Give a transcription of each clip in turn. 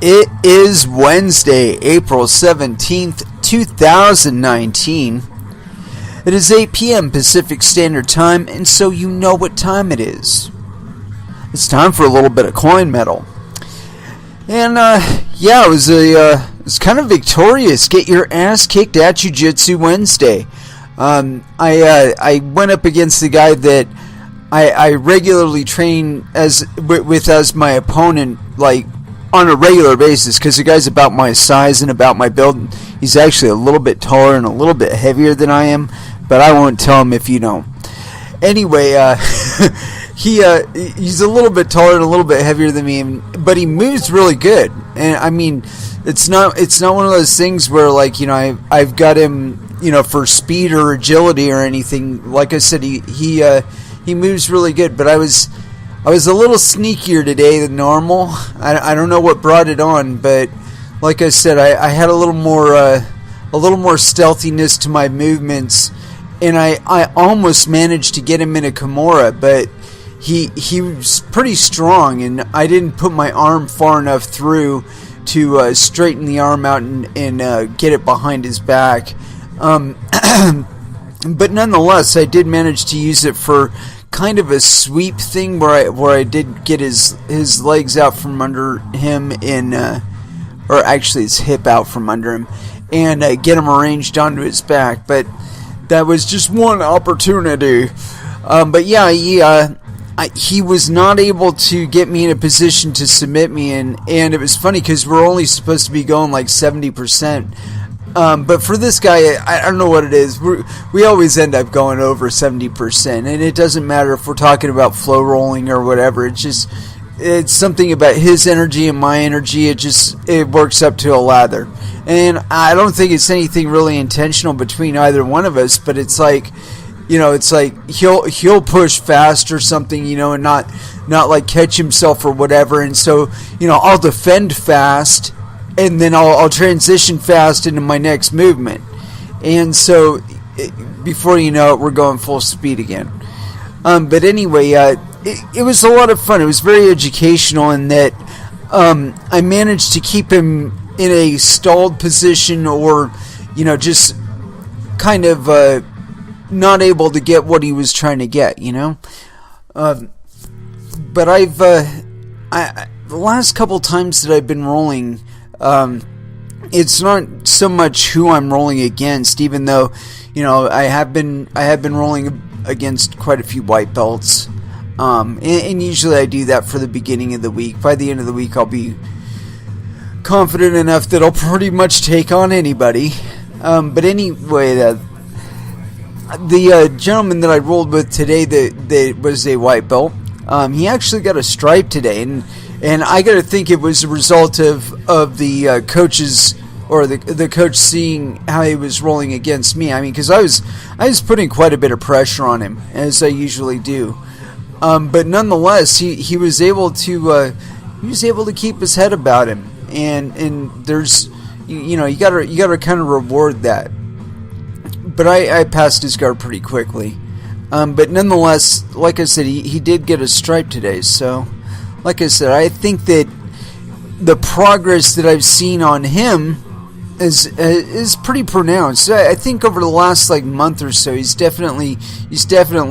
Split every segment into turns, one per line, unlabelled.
It is Wednesday, April 17th, 2019. It is 8 p.m. Pacific Standard Time, and so you know what time it is. It's time for a little bit of coin metal. And, it was kind of victorious. Get your ass kicked at Jiu-Jitsu Wednesday. I went up against the guy that I regularly train as my opponent, like, on a regular basis, because the guy's about my size and about my build. He's actually a little bit taller and a little bit heavier than I am, but I won't tell him if you know. Anyway, he's a little bit taller and a little bit heavier than me, but he moves really good. And I mean, it's not one of those things where, like, you know, I've got him, you know, for speed or agility or anything. Like I said, he moves really good, but I was a little sneakier today than normal. I don't know what brought it on, but like I said, I had a little more stealthiness to my movements, and I almost managed to get him in a Kimura, but he was pretty strong, and I didn't put my arm far enough through to straighten the arm out and get it behind his back. But nonetheless, I did manage to use it for kind of a sweep thing where I did get his legs out from under him or actually his hip out from under him, and get him arranged onto his back. But that was just one opportunity. But yeah, he was not able to get me in a position to submit me, and it was funny because we're only supposed to be going like 70%. But for this guy, I don't know what it is. We always end up going over 70%, and it doesn't matter if we're talking about flow rolling or whatever. It's something about his energy and my energy. It works up to a lather, and I don't think it's anything really intentional between either one of us. But it's like, you know, it's like he'll push fast or something, you know, and not like catch himself or whatever. And so, you know, I'll defend fast, and then I'll transition fast into my next movement. And so, before you know it, we're going full speed again. But anyway, it was a lot of fun. It was very educational in that I managed to keep him in a stalled position, or, you know, just kind of not able to get what he was trying to get, you know. But the last couple times that I've been rolling, it's not so much who I'm rolling against, even though, you know, I have been rolling against quite a few white belts, and usually I do that for the beginning of the week. By the end of the week, I'll be confident enough that I'll pretty much take on anybody. But anyway, the gentleman that I rolled with today that was a white belt, he actually got a stripe today, and I got to think it was a result of the coaches, or the coach seeing how he was rolling against me. I mean, because I was putting quite a bit of pressure on him, as I usually do. But nonetheless, he was able to keep his head about him, and there's, you know, you gotta kind of reward that. But I passed his guard pretty quickly. But nonetheless, like I said, he did get a stripe today, so. Like I said, I think that the progress that I've seen on him is pretty pronounced. I think over the last like month or so, he's definitely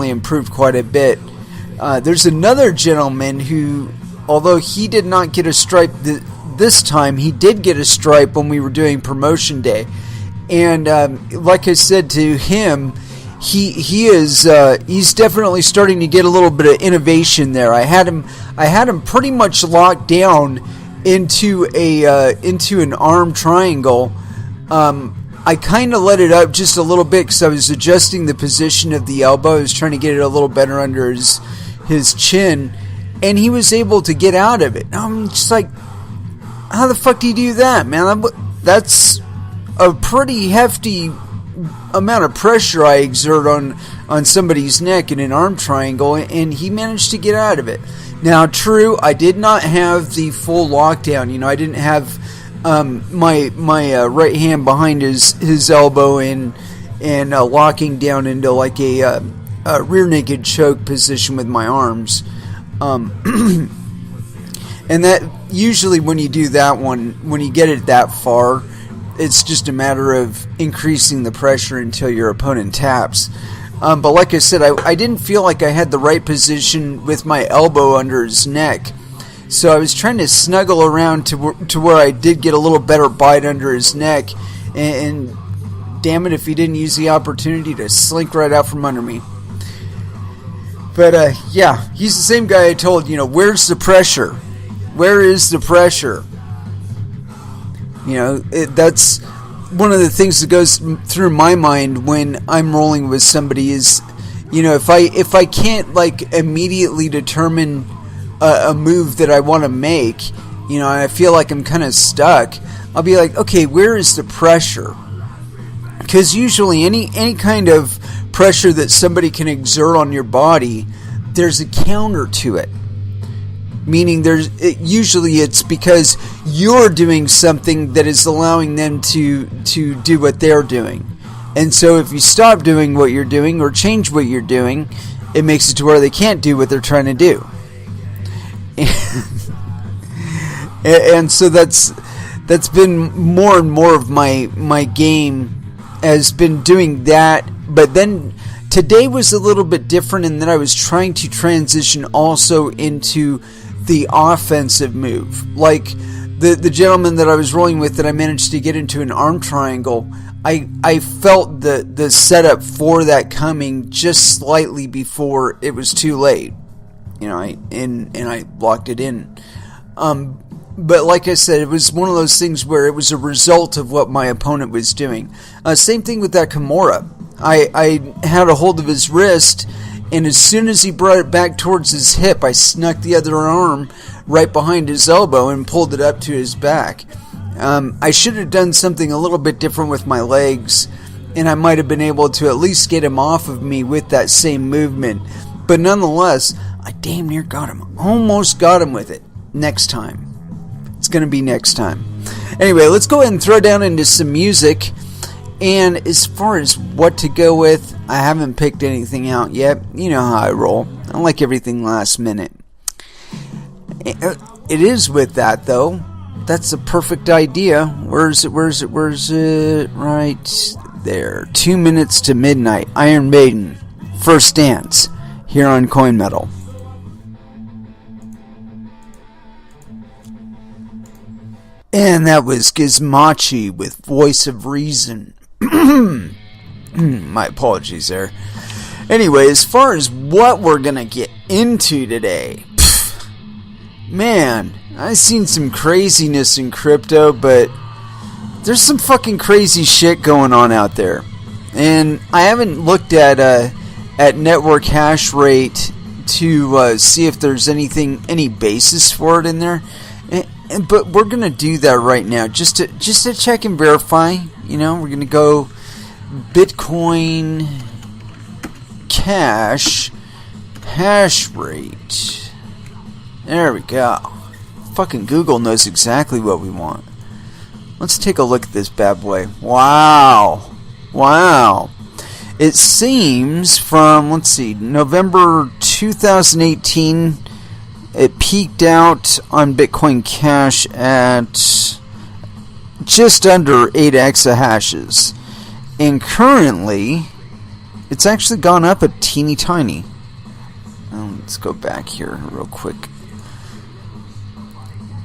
improved quite a bit. There's another gentleman who, although he did not get a stripe this time, he did get a stripe when we were doing promotion day, and like I said to him, he's definitely starting to get a little bit of innovation there. I had him pretty much locked down into an arm triangle. I kind of let it up just a little bit because I was adjusting the position of the elbow. I was trying to get it a little better under his chin, and he was able to get out of it. I'm just like, how the fuck do you do that, man? That's a pretty hefty amount of pressure I exert on somebody's neck in an arm triangle, and he managed to get out of it. Now, true, I did not have the full lockdown. You know, I didn't have my right hand behind his elbow and locking down into like a rear naked choke position with my arms. And And that usually when you do that one, when you get it that far, it's just a matter of increasing the pressure until your opponent taps. But like I said, I didn't feel like I had the right position with my elbow under his neck. So I was trying to snuggle around to where I did get a little better bite under his neck. And damn it if he didn't use the opportunity to slink right out from under me. But yeah, he's the same guy I told, where's the pressure? Where is the pressure? That's one of the things that goes through my mind when I'm rolling with somebody is, if I can't like immediately determine a move that I want to make, I feel like I'm kind of stuck. I'll be like, okay, where is the pressure? Because usually any kind of pressure that somebody can exert on your body, there's a counter to it. Meaning usually it's because you're doing something that is allowing them to do what they're doing. And so if you stop doing what you're doing or change what you're doing, it makes it to where they can't do what they're trying to do. And so that's been more and more of my game has been doing that. But then today was a little bit different in that I was trying to transition also into the offensive move. Like the gentleman that I was rolling with that I managed to get into an arm triangle, I felt the setup for that coming just slightly before it was too late. I locked it in. But like I said, it was one of those things where it was a result of what my opponent was doing. Same thing with that Kimura. I had a hold of his wrist, and as soon as he brought it back towards his hip, I snuck the other arm right behind his elbow and pulled it up to his back. I should have done something a little bit different with my legs, and I might have been able to at least get him off of me with that same movement. But nonetheless, I damn near got him. Almost got him with it. Next time. It's going to be next time. Anyway, let's go ahead and throw down into some music. And as far as what to go with, I haven't picked anything out yet. You know how I roll. I like everything last minute. It is with that, though. That's a perfect idea. Where's it? Right there. 2 minutes to midnight. Iron Maiden. First Dance. Here on Coin Metal. And that was Gizmachi with Voice of Reason. My apologies there. Anyway, as far as what we're going to get into today, man, I've seen some craziness in crypto, but there's some fucking crazy shit going on out there. And I haven't looked at network hash rate to see if there's any basis for it in there. But we're gonna do that right now, just to check and verify. We're gonna go Bitcoin Cash hash rate. There we go. Fucking Google knows exactly what we want. Let's take a look at this bad boy. Wow. It seems from November 2018. It peaked out on Bitcoin Cash at just under 8 exahashes. And currently, it's actually gone up a teeny tiny. Let's go back here real quick.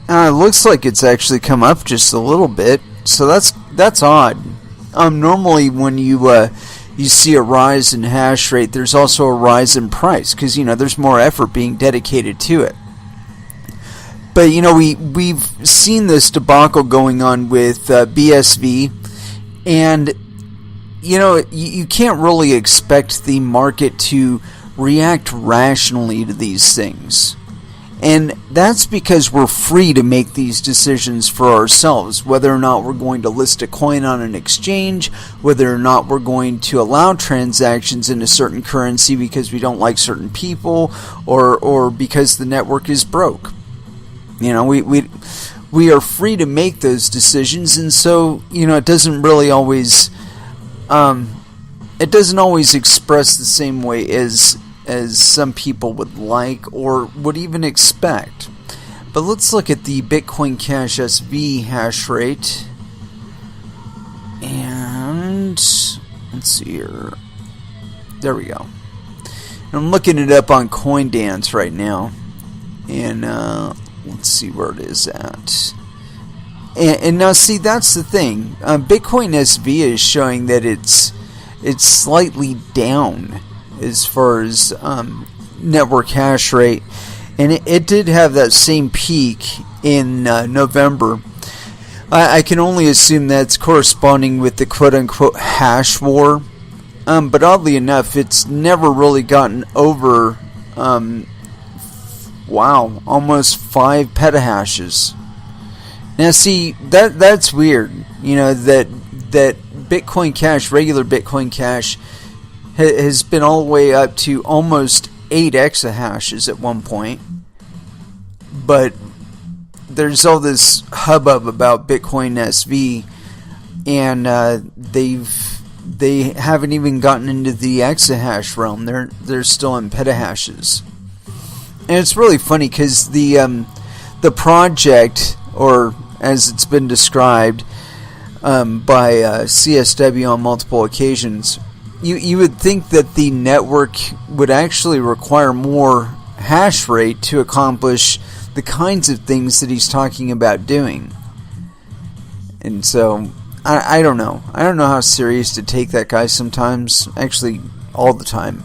It looks like it's actually come up just a little bit. So that's odd. Normally when you see a rise in hash rate, there's also a rise in price because there's more effort being dedicated to it. But we've seen this debacle going on with BSV, and you can't really expect the market to react rationally to these things. And that's because we're free to make these decisions for ourselves, whether or not we're going to list a coin on an exchange, whether or not we're going to allow transactions in a certain currency because we don't like certain people, or because the network is broke. We are free to make those decisions, and so it doesn't really always express the same way as some people would like or would even expect. But let's look at the Bitcoin Cash SV hash rate. And let's see here. There we go. I'm looking it up on CoinDance right now. And let's see where it is at. And now see, that's the thing. Bitcoin SV is showing that it's slightly down as far as network hash rate. And it did have that same peak in November. I can only assume that's corresponding with the quote-unquote hash war. But oddly enough, it's never really gotten over, almost 5 petahashes. Now see, that's weird. You know, that Bitcoin Cash, regular Bitcoin Cash, has been all the way up to almost 8 exahashes at one point. But there's all this hubbub about Bitcoin SV, and they haven't even gotten into the exahash realm. They're still in petahashes. And it's really funny because the project, or as it's been described by CSW on multiple occasions, you would think that the network would actually require more hash rate to accomplish the kinds of things that he's talking about doing. And so I don't know. I don't know how serious to take that guy sometimes. Actually, all the time.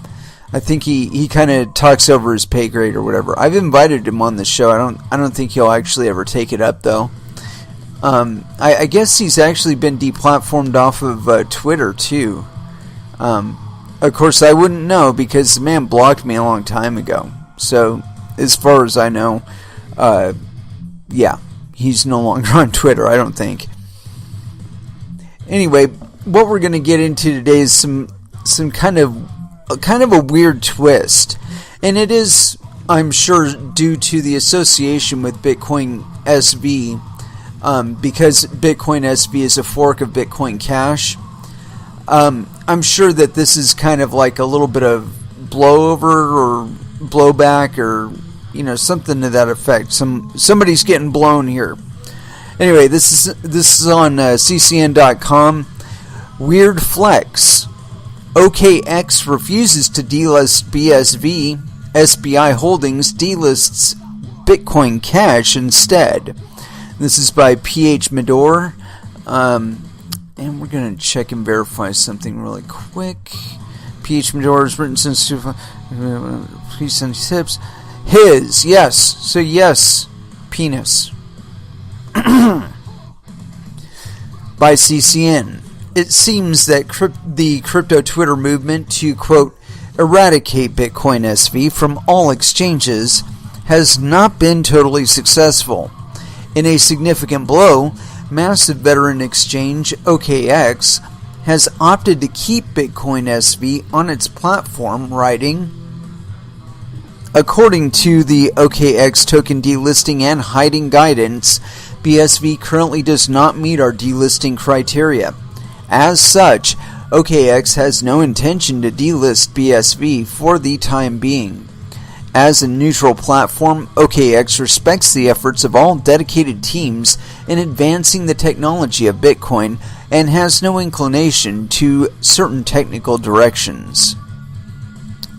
I think he kind of talks over his pay grade or whatever. I've invited him on the show. I don't think he'll actually ever take it up though. I guess he's actually been deplatformed off of Twitter too. Of course, I wouldn't know because the man blocked me a long time ago. So, as far as I know, he's no longer on Twitter, I don't think. Anyway, what we're going to get into today is some kind of a weird twist, and it is, I'm sure, due to the association with Bitcoin SV, because Bitcoin SV is a fork of Bitcoin Cash. I'm sure that this is kind of like a little bit of blowover or blowback, or something to that effect. Somebody's getting blown here. Anyway, this is on ccn.com. Weird flex. OKX refuses to delist BSV. SBI Holdings delists Bitcoin Cash instead. This is by PH Medor. And we're going to check and verify something really quick. PH Medor has written since please send tips. His, yes. So yes, penis. By CCN. It seems that the crypto Twitter movement to, quote, eradicate Bitcoin SV from all exchanges has not been totally successful. In a significant blow, massive veteran exchange OKX has opted to keep Bitcoin SV on its platform, writing, according to the OKX token delisting and hiding guidance, BSV currently does not meet our delisting criteria. As such, OKX has no intention to delist BSV for the time being. As a neutral platform, OKX respects the efforts of all dedicated teams in advancing the technology of Bitcoin and has no inclination to certain technical directions.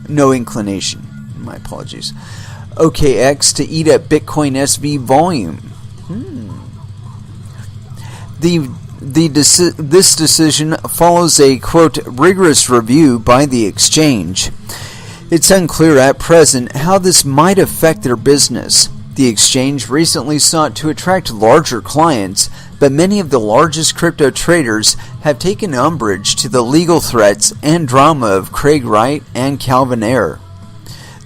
No inclination. My apologies. OKX to eat at Bitcoin SV volume. This decision follows a, quote, rigorous review by the exchange. It's unclear at present how this might affect their business. The exchange recently sought to attract larger clients, but many of the largest crypto traders have taken umbrage to the legal threats and drama of Craig Wright and Calvin Ayre.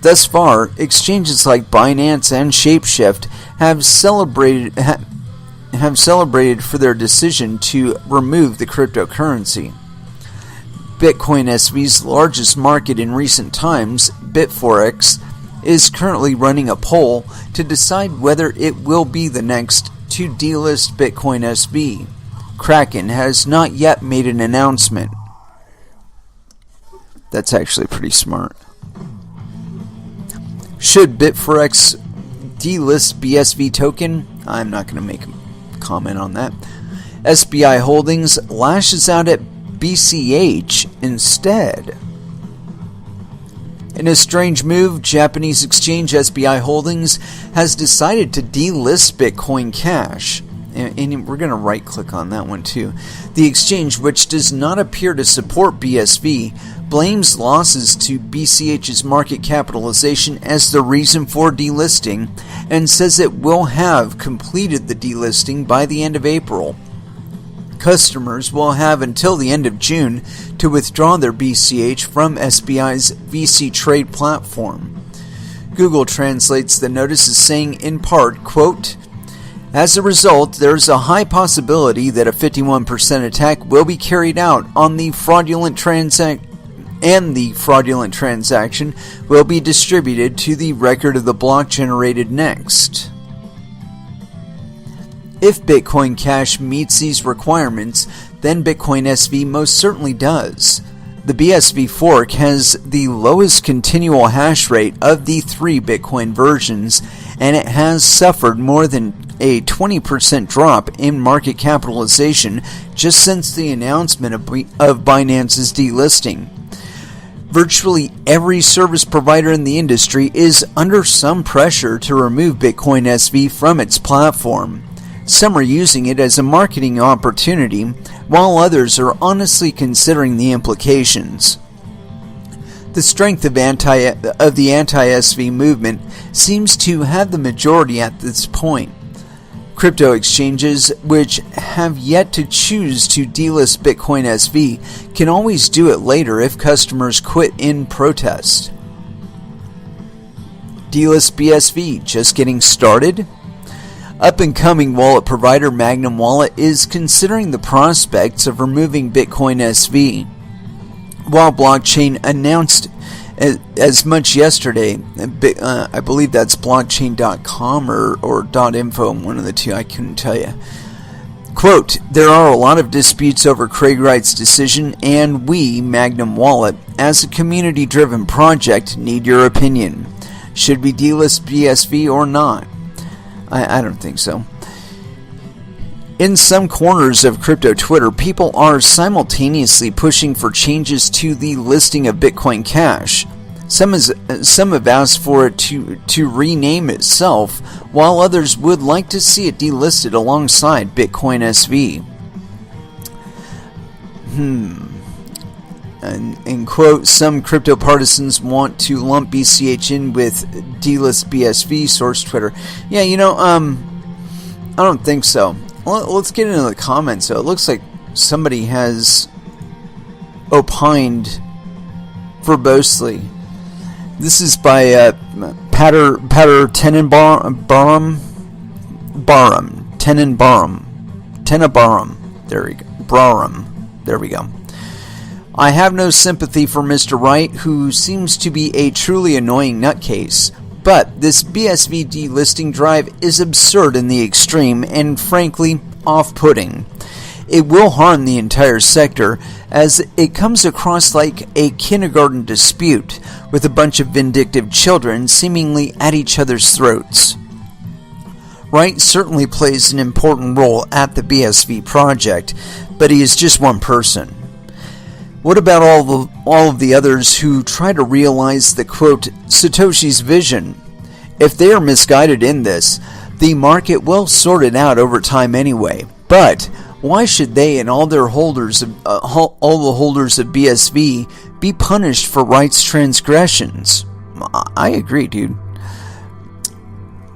Thus far, exchanges like Binance and Shapeshift have celebrated for their decision to remove the cryptocurrency. Bitcoin SV's largest market in recent times, Bitforex, is currently running a poll to decide whether it will be the next to delist Bitcoin SV. Kraken has not yet made an announcement. That's actually pretty smart. Should Bitforex delist BSV token. I'm not going to make a comment on that. SBI Holdings lashes out at BCH instead. In a strange move, Japanese exchange SBI Holdings has decided to delist Bitcoin Cash. And we're going to right click on that one too. The exchange, which does not appear to support BSV, blames losses to BCH's market capitalization as the reason for delisting and says it will have completed the delisting by the end of April. Customers will have until the end of June to withdraw their BCH from SBI's VC trade platform. Google translates the notice as saying in part, quote, "As a result, there is a high possibility that a 51% attack will be carried out on the fraudulent transaction, and the fraudulent transaction will be distributed to the record of the block generated next." If Bitcoin Cash meets these requirements, then Bitcoin SV most certainly does. The BSV fork has the lowest continual hash rate of the 3 Bitcoin versions, and it has suffered more than a 20% drop in market capitalization just since the announcement of Binance's delisting. Virtually every service provider in the industry is under some pressure to remove Bitcoin SV from its platform. Some are using it as a marketing opportunity, while others are honestly considering the implications. The strength of the anti-SV movement seems to have the majority at this point. Crypto exchanges, which have yet to choose to delist Bitcoin SV, can always do it later if customers quit in protest. Delist BSV just getting started? Up-and-coming wallet provider Magnum Wallet is considering the prospects of removing Bitcoin SV. While blockchain announced as much yesterday, I believe that's blockchain.com or .info, one of the two, I couldn't tell you. Quote, "There are a lot of disputes over Craig Wright's decision, and we, Magnum Wallet, as a community-driven project, need your opinion. Should we delist BSV or not?" I don't think so. In some corners of crypto Twitter, people are simultaneously pushing for changes to the listing of Bitcoin Cash. Some have asked for it to rename itself, while others would like to see it delisted alongside Bitcoin SV. And quote, "Some crypto partisans want to lump BCH in with delist BSV," source Twitter. Yeah, I don't think so. Let's get into the comments. So it looks like somebody has opined verbosely. This is by Pater Tenenbaum. There we go. "I have no sympathy for Mr. Wright, who seems to be a truly annoying nutcase. But this BSV delisting drive is absurd in the extreme and frankly off-putting. It will harm the entire sector, as it comes across like a kindergarten dispute with a bunch of vindictive children seemingly at each other's throats. Wright certainly plays an important role at the BSV project, but he is just one person. What about all of the others who try to realize the, quote, Satoshi's vision? If they are misguided in this, the market will sort it out over time anyway. But why should they and all the holders of BSV be punished for Wright's transgressions? I agree, dude.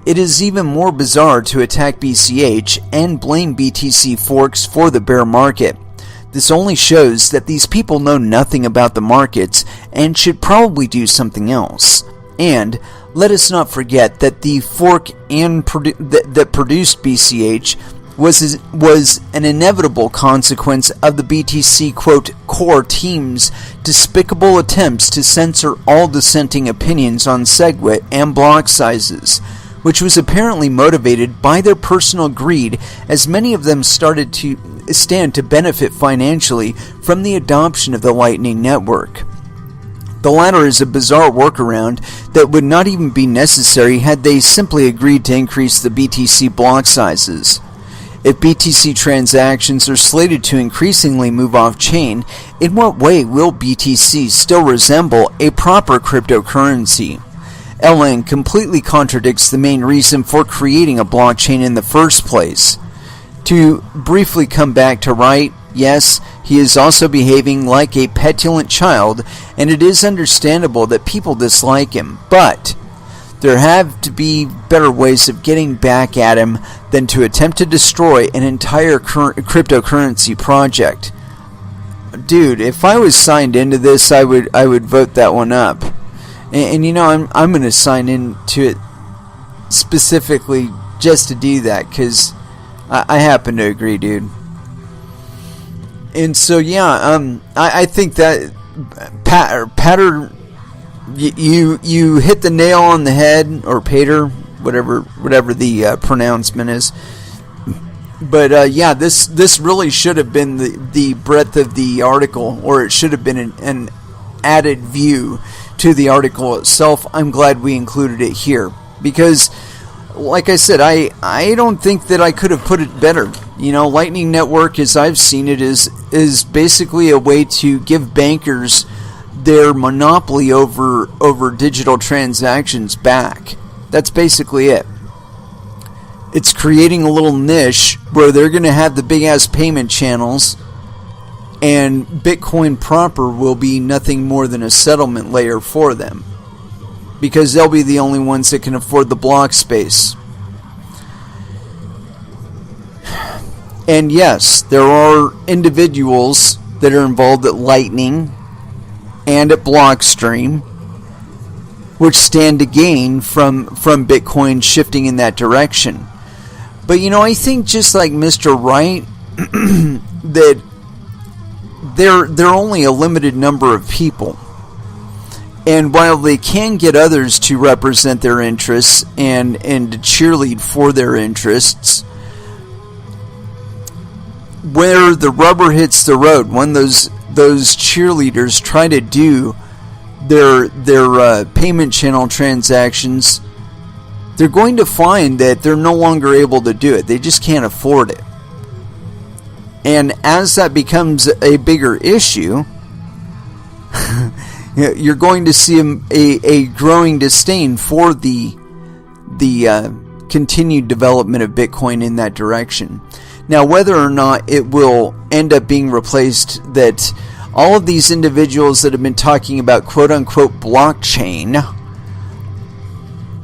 It is even more bizarre to attack BCH and blame BTC forks for the bear market. This only shows that these people know nothing about the markets and should probably do something else. And let us not forget that the fork that produced BCH was an inevitable consequence of the BTC, quote, core team's despicable attempts to censor all dissenting opinions on SegWit and block sizes, which was apparently motivated by their personal greed, as many of them started to stand to benefit financially from the adoption of the Lightning Network. The latter is a bizarre workaround that would not even be necessary had they simply agreed to increase the BTC block sizes. If BTC transactions are slated to increasingly move off-chain, in what way will BTC still resemble a proper cryptocurrency? LN completely contradicts the main reason for creating a blockchain in the first place. To briefly come back to Wright, yes, he is also behaving like a petulant child, and it is understandable that people dislike him, but there have to be better ways of getting back at him than to attempt to destroy an entire cryptocurrency project. Dude, if I was signed into this, I would vote that one up. And you know, I'm going to sign into it specifically just to do that, because I happen to agree, dude. And so, yeah, I think that Patter, you hit the nail on the head, or Pater, whatever the pronouncement is. But yeah, this really should have been the breadth of the article, or it should have been an added view to the article itself. I'm glad we included it here, because like I said, I don't think that I could have put it better. You know, Lightning Network, as I've seen it, is basically a way to give bankers their monopoly over digital transactions back. That's basically it. It's creating a little niche where they're going to have the big ass payment channels, and Bitcoin proper will be nothing more than a settlement layer for them, because they'll be the only ones that can afford the block space. And yes, there are individuals that are involved at Lightning and at Blockstream, which stand to gain from Bitcoin shifting in that direction. But you know, I think just like Mr. Wright, that they're only a limited number of people. And while they can get others to represent their interests and to cheerlead for their interests, where the rubber hits the road, when those cheerleaders try to do their payment channel transactions, they're going to find that they're no longer able to do it. They just can't afford it. And as that becomes a bigger issue, you're going to see a growing disdain for the continued development of Bitcoin in that direction. Now, whether or not it will end up being replaced, that all of these individuals that have been talking about quote-unquote blockchain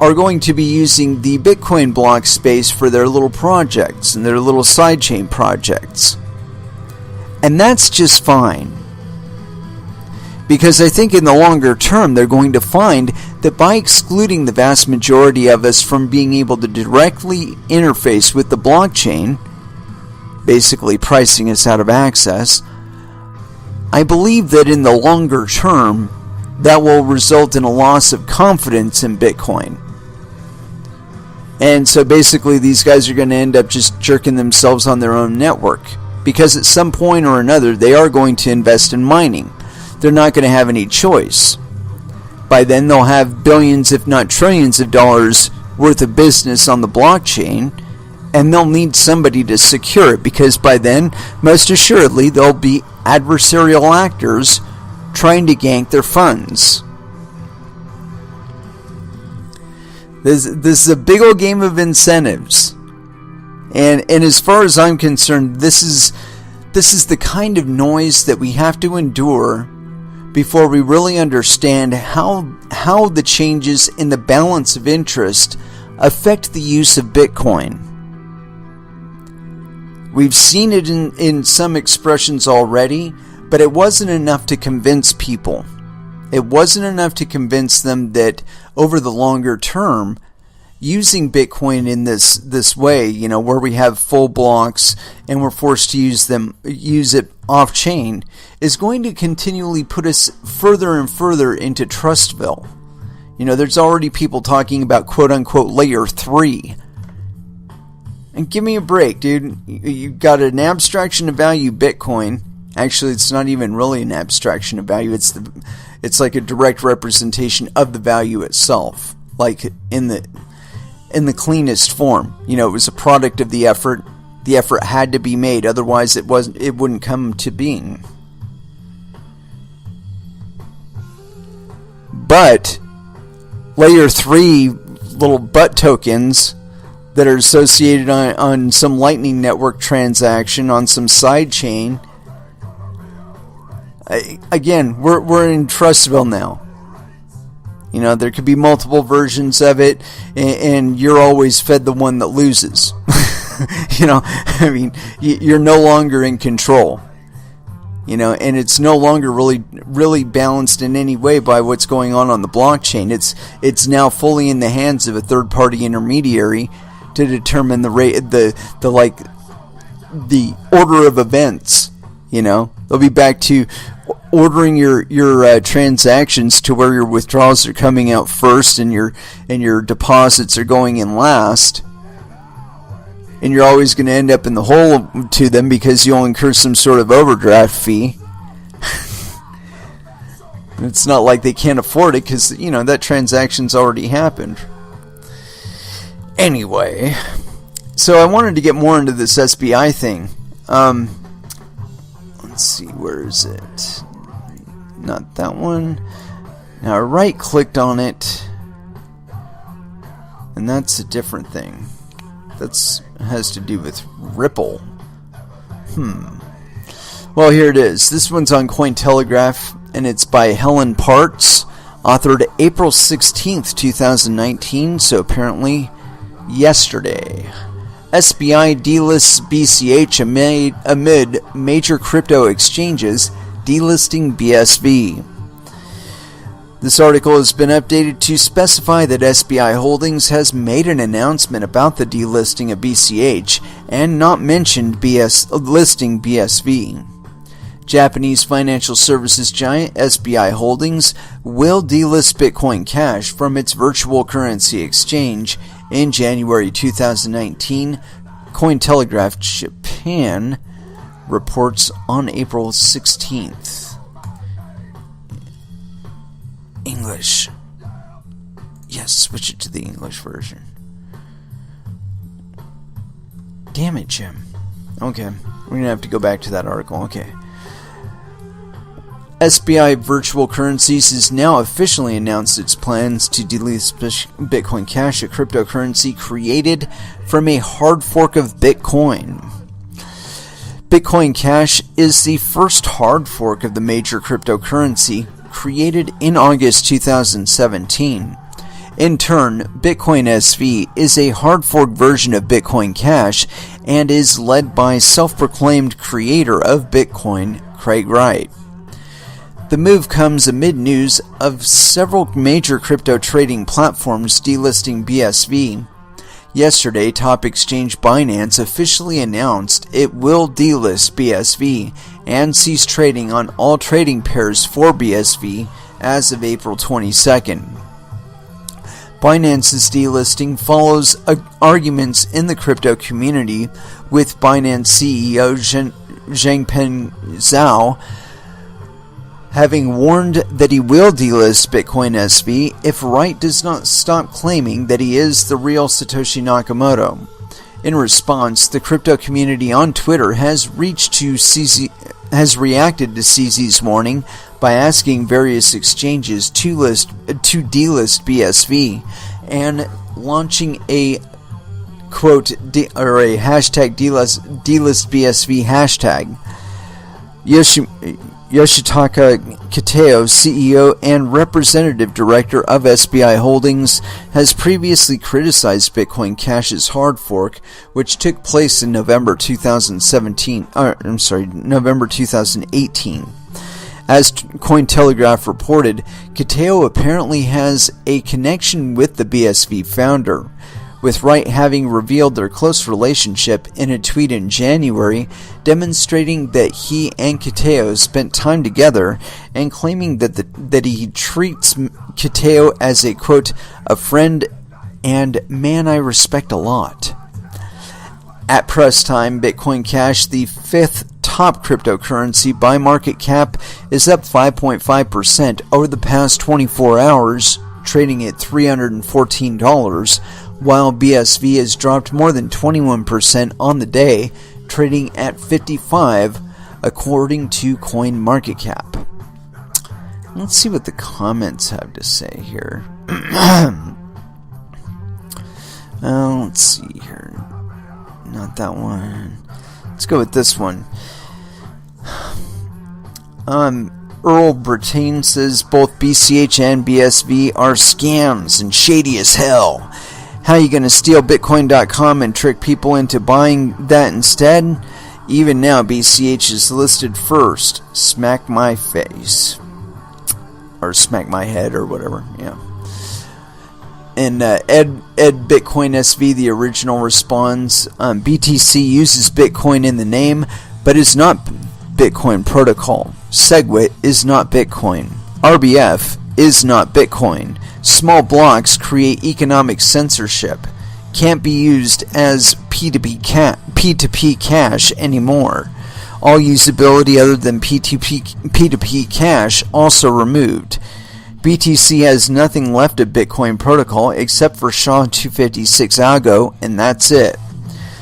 are going to be using the Bitcoin block space for their little projects and their little sidechain projects. And that's just fine. Because I think in the longer term, they're going to find that by excluding the vast majority of us from being able to directly interface with the blockchain, basically pricing us out of access, I believe that in the longer term, that will result in a loss of confidence in Bitcoin. And so basically these guys are going to end up just jerking themselves on their own network, because at some point or another they are going to invest in mining. They're not going to have any choice. By then they'll have billions, if not trillions of dollars worth of business on the blockchain, and they'll need somebody to secure it, because by then, most assuredly, there'll be adversarial actors trying to gank their funds. This is a big old game of incentives. And as far as I'm concerned, this is the kind of noise that we have to endure before we really understand how the changes in the balance of interest affect the use of Bitcoin. We've seen it in some expressions already, but it wasn't enough to convince people. It wasn't enough to convince them that over the longer term, using Bitcoin in this way, you know, where we have full blocks and we're forced to use it off-chain, is going to continually put us further and further into Trustville. You know, there's already people talking about quote-unquote layer 3. And give me a break, dude. You've got an abstraction of value Bitcoin. Actually, it's not even really an abstraction of value. it's like a direct representation of the value itself, like in the cleanest form. It was a product of the effort. The effort had to be made, otherwise it wouldn't come to being. But layer 3 little butt tokens that are associated on some Lightning Network transaction on some side chain. Again, we're in Trustville now. There could be multiple versions of it, and you're always fed the one that loses. You're no longer in control. And it's no longer really balanced in any way by what's going on the blockchain. It's now fully in the hands of a third-party intermediary to determine the rate, the order of events. They'll be back to ordering your transactions to where your withdrawals are coming out first and your deposits are going in last. And you're always going to end up in the hole to them because you'll incur some sort of overdraft fee. It's not like they can't afford it because, that transaction's already happened. Anyway, so I wanted to get more into this SBI thing. Let's see, where is it? Not that one. Now I right-clicked on it, and that's a different thing. That has to do with Ripple. Well, here it is. This one's on Cointelegraph, and it's by Helen Parts, authored April 16th, 2019, so apparently yesterday. SBI delists BCH amid major crypto exchanges delisting BSV. This article has been updated to specify that SBI Holdings has made an announcement about the delisting of BCH and not mentioned listing BSV. Japanese financial services giant SBI Holdings will delist Bitcoin Cash from its virtual currency exchange in January 2019, Cointelegraph Japan reports on April 16th. English. Yes, switch it to the English version. Damn it, Jim. Okay, we're going to have to go back to that article. Okay. SBI Virtual Currencies has now officially announced its plans to delist Bitcoin Cash, a cryptocurrency created from a hard fork of Bitcoin. Bitcoin Cash is the first hard fork of the major cryptocurrency created in August 2017. In turn, Bitcoin SV is a hard fork version of Bitcoin Cash and is led by self-proclaimed creator of Bitcoin, Craig Wright. The move comes amid news of several major crypto trading platforms delisting BSV. Yesterday, top exchange Binance officially announced it will delist BSV and cease trading on all trading pairs for BSV as of April 22nd. Binance's delisting follows arguments in the crypto community, with Binance CEO Changpeng Zhao having warned that he will delist Bitcoin SV if Wright does not stop claiming that he is the real Satoshi Nakamoto. In response, the crypto community on Twitter has reacted to CZ's warning by asking various exchanges to delist BSV and launching a quote or a hashtag delist BSV hashtag. Yoshitaka Kitao, CEO and Representative Director of SBI Holdings, has previously criticized Bitcoin Cash's hard fork, which took place in November 2018. As Cointelegraph reported, Kitao apparently has a connection with the BSV founder, with Wright having revealed their close relationship in a tweet in January, demonstrating that he and Kitao spent time together, and claiming that he treats Kitao as a, quote, a friend and man I respect a lot. At press time, Bitcoin Cash, the fifth top cryptocurrency by market cap, is up 5.5% over the past 24 hours, trading at $314, while BSV has dropped more than 21% on the day, trading at 55, according to CoinMarketCap. Let's see what the comments have to say here. Let's see here. Not that one. Let's go with this one. Earl Brittain says both BCH and BSV are scams and shady as hell. How are you going to steal Bitcoin.com and trick people into buying that instead? Even now, BCH is listed first. Smack my face. Or smack my head or whatever, yeah. And Ed Bitcoin SV, the original, responds, BTC uses Bitcoin in the name, but is not Bitcoin protocol. SegWit is not Bitcoin. RBF is not Bitcoin. Small blocks create economic censorship. Can't be used as P2P cash anymore. All usability other than P2P cash also removed. BTC has nothing left of Bitcoin protocol except for SHA-256 algo, and that's it.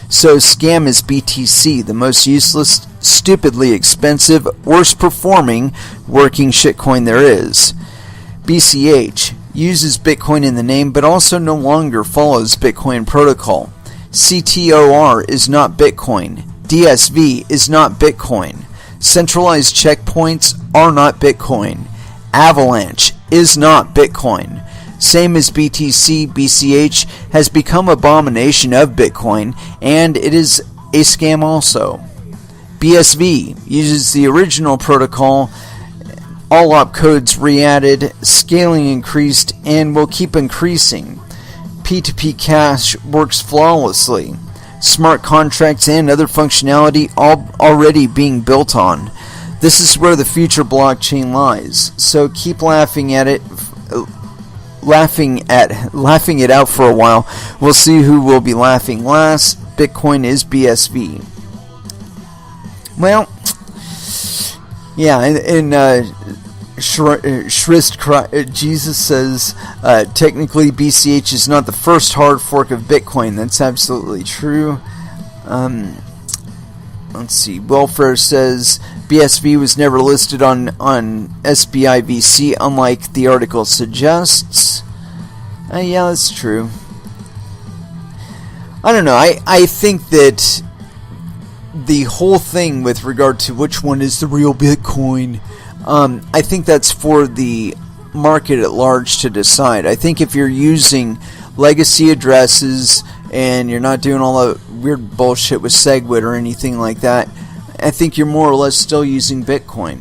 So scam is BTC, the most useless, stupidly expensive, worst performing working shitcoin there is. BCH uses Bitcoin in the name but also no longer follows Bitcoin protocol. CTOR is not Bitcoin. DSV is not Bitcoin. Centralized checkpoints are not Bitcoin. Avalanche is not Bitcoin. Same as BTC, BCH has become abomination of Bitcoin, and it is a scam also. BSV uses the original protocol, all opcodes re-added, scaling increased, and will keep increasing. P2P cash works flawlessly. Smart contracts and other functionality already being built on. This is where the future blockchain lies. So keep laughing at it, laughing it out for a while. We'll see who will be laughing last. Bitcoin is BSV. Well, yeah, and Shrist Jesus says technically BCH is not the first hard fork of Bitcoin. That's absolutely true. Let's see. Welfare says BSV was never listed on SBIVC, unlike the article suggests. Yeah, that's true. I don't know. I think that the whole thing with regard to which one is the real Bitcoin, I think that's for the market at large to decide. I think if you're using legacy addresses and you're not doing all the weird bullshit with SegWit or anything like that, I think you're more or less still using Bitcoin.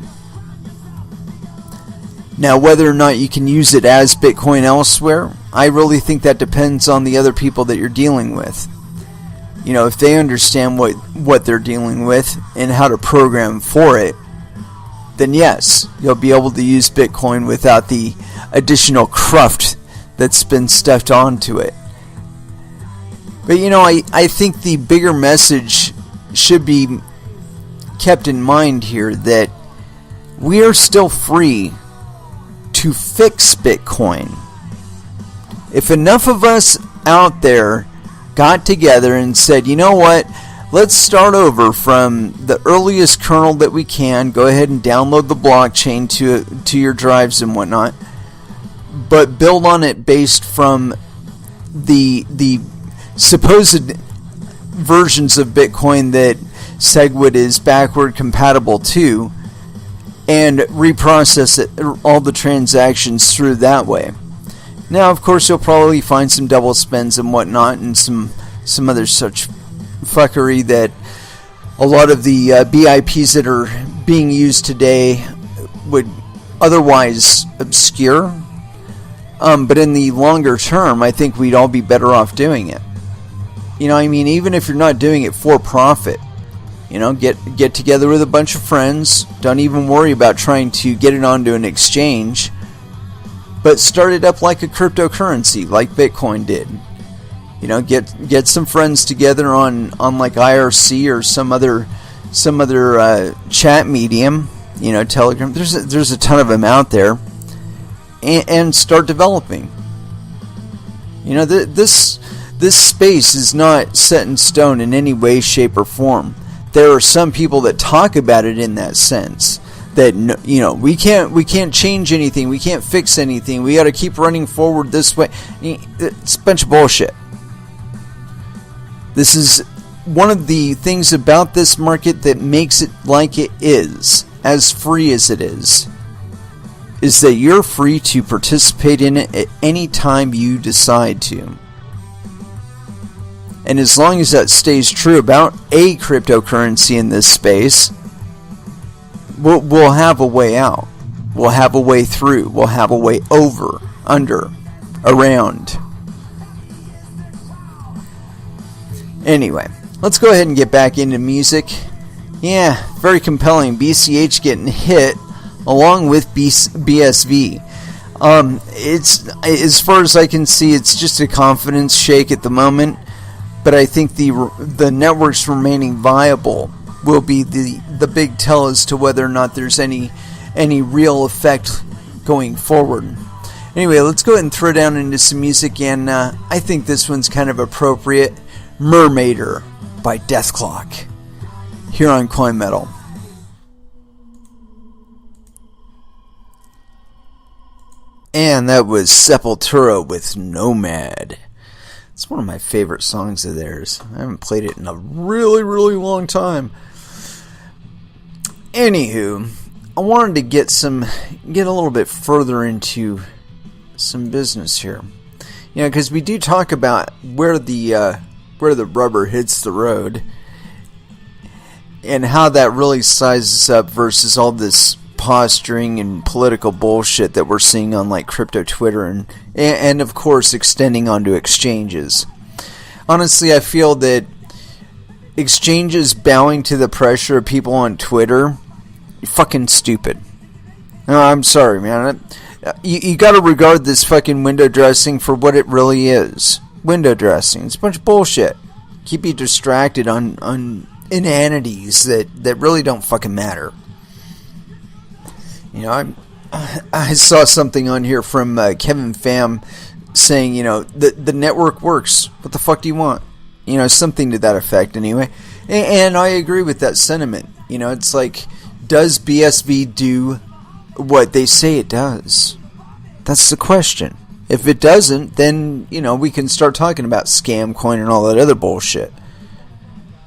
Now, whether or not you can use it as Bitcoin elsewhere, I really think that depends on the other people that you're dealing with. You know, if they understand what they're dealing with and how to program for it, then yes, you'll be able to use Bitcoin without the additional cruft that's been stuffed onto it. But you know, I think the bigger message should be kept in mind here that we are still free to fix Bitcoin. If enough of us out there got together and said, you know what, let's start over from the earliest kernel that we can, go ahead and download the blockchain to your drives and whatnot, but build on it based from the supposed versions of Bitcoin that SegWit is backward compatible to, and reprocess it, all the transactions through that way. Now, of course, you'll probably find some double spends and whatnot, and some other such fuckery that a lot of the BIPs that are being used today would otherwise obscure. But in the longer term, I think we'd all be better off doing it. You know, I mean, even if you're not doing it for profit, you know, get together with a bunch of friends. Don't even worry about trying to get it onto an exchange, but start it up like a cryptocurrency, like Bitcoin did. You know, get some friends together on like IRC or some other some other chat medium, Telegram. There's a ton of them out there, and start developing. This space is not set in stone in any way, shape, or form. There are some people that talk about it in that sense. That we can't change anything. We can't fix anything. We got to keep running forward this way. It's a bunch of bullshit. This is one of the things about this market that makes it like it is, as free as it is that you're free to participate in it at any time you decide to. And as long as that stays true about a cryptocurrency in this space, we'll have a way out. We'll have a way through. We'll have a way over, under, around. Anyway, let's go ahead and get back into music. Yeah, very compelling. BCH getting hit along with BSV. It's, as far as I can see, it's just a confidence shake at the moment. But I think the networks remaining viable will be the big tell as to whether or not there's any real effect going forward. Anyway, let's go ahead and throw down into some music, and I think this one's kind of appropriate. Mermaider by Deathclock here on Coin Metal. And that was Sepultura with Nomad. It's one of my favorite songs of theirs. I haven't played it in a really, really long time. Anywho, I wanted to get a little bit further into some business here. Because we do talk about where the rubber hits the road and how that really sizes up versus all this posturing and political bullshit that we're seeing on like crypto Twitter and of course extending onto exchanges. Honestly, I feel that exchanges bowing to the pressure of people on Twitter, you're fucking stupid. No, I'm sorry, man. You gotta regard this fucking window dressing for what it really is. Window dressing. It's a bunch of bullshit. Keep you distracted on inanities that really don't fucking matter. I saw something on here from Kevin Pham saying, the network works. What the fuck do you want? Something to that effect anyway. And I agree with that sentiment. It's like, does BSV do what they say it does? That's the question. If it doesn't, then, we can start talking about scam coin and all that other bullshit.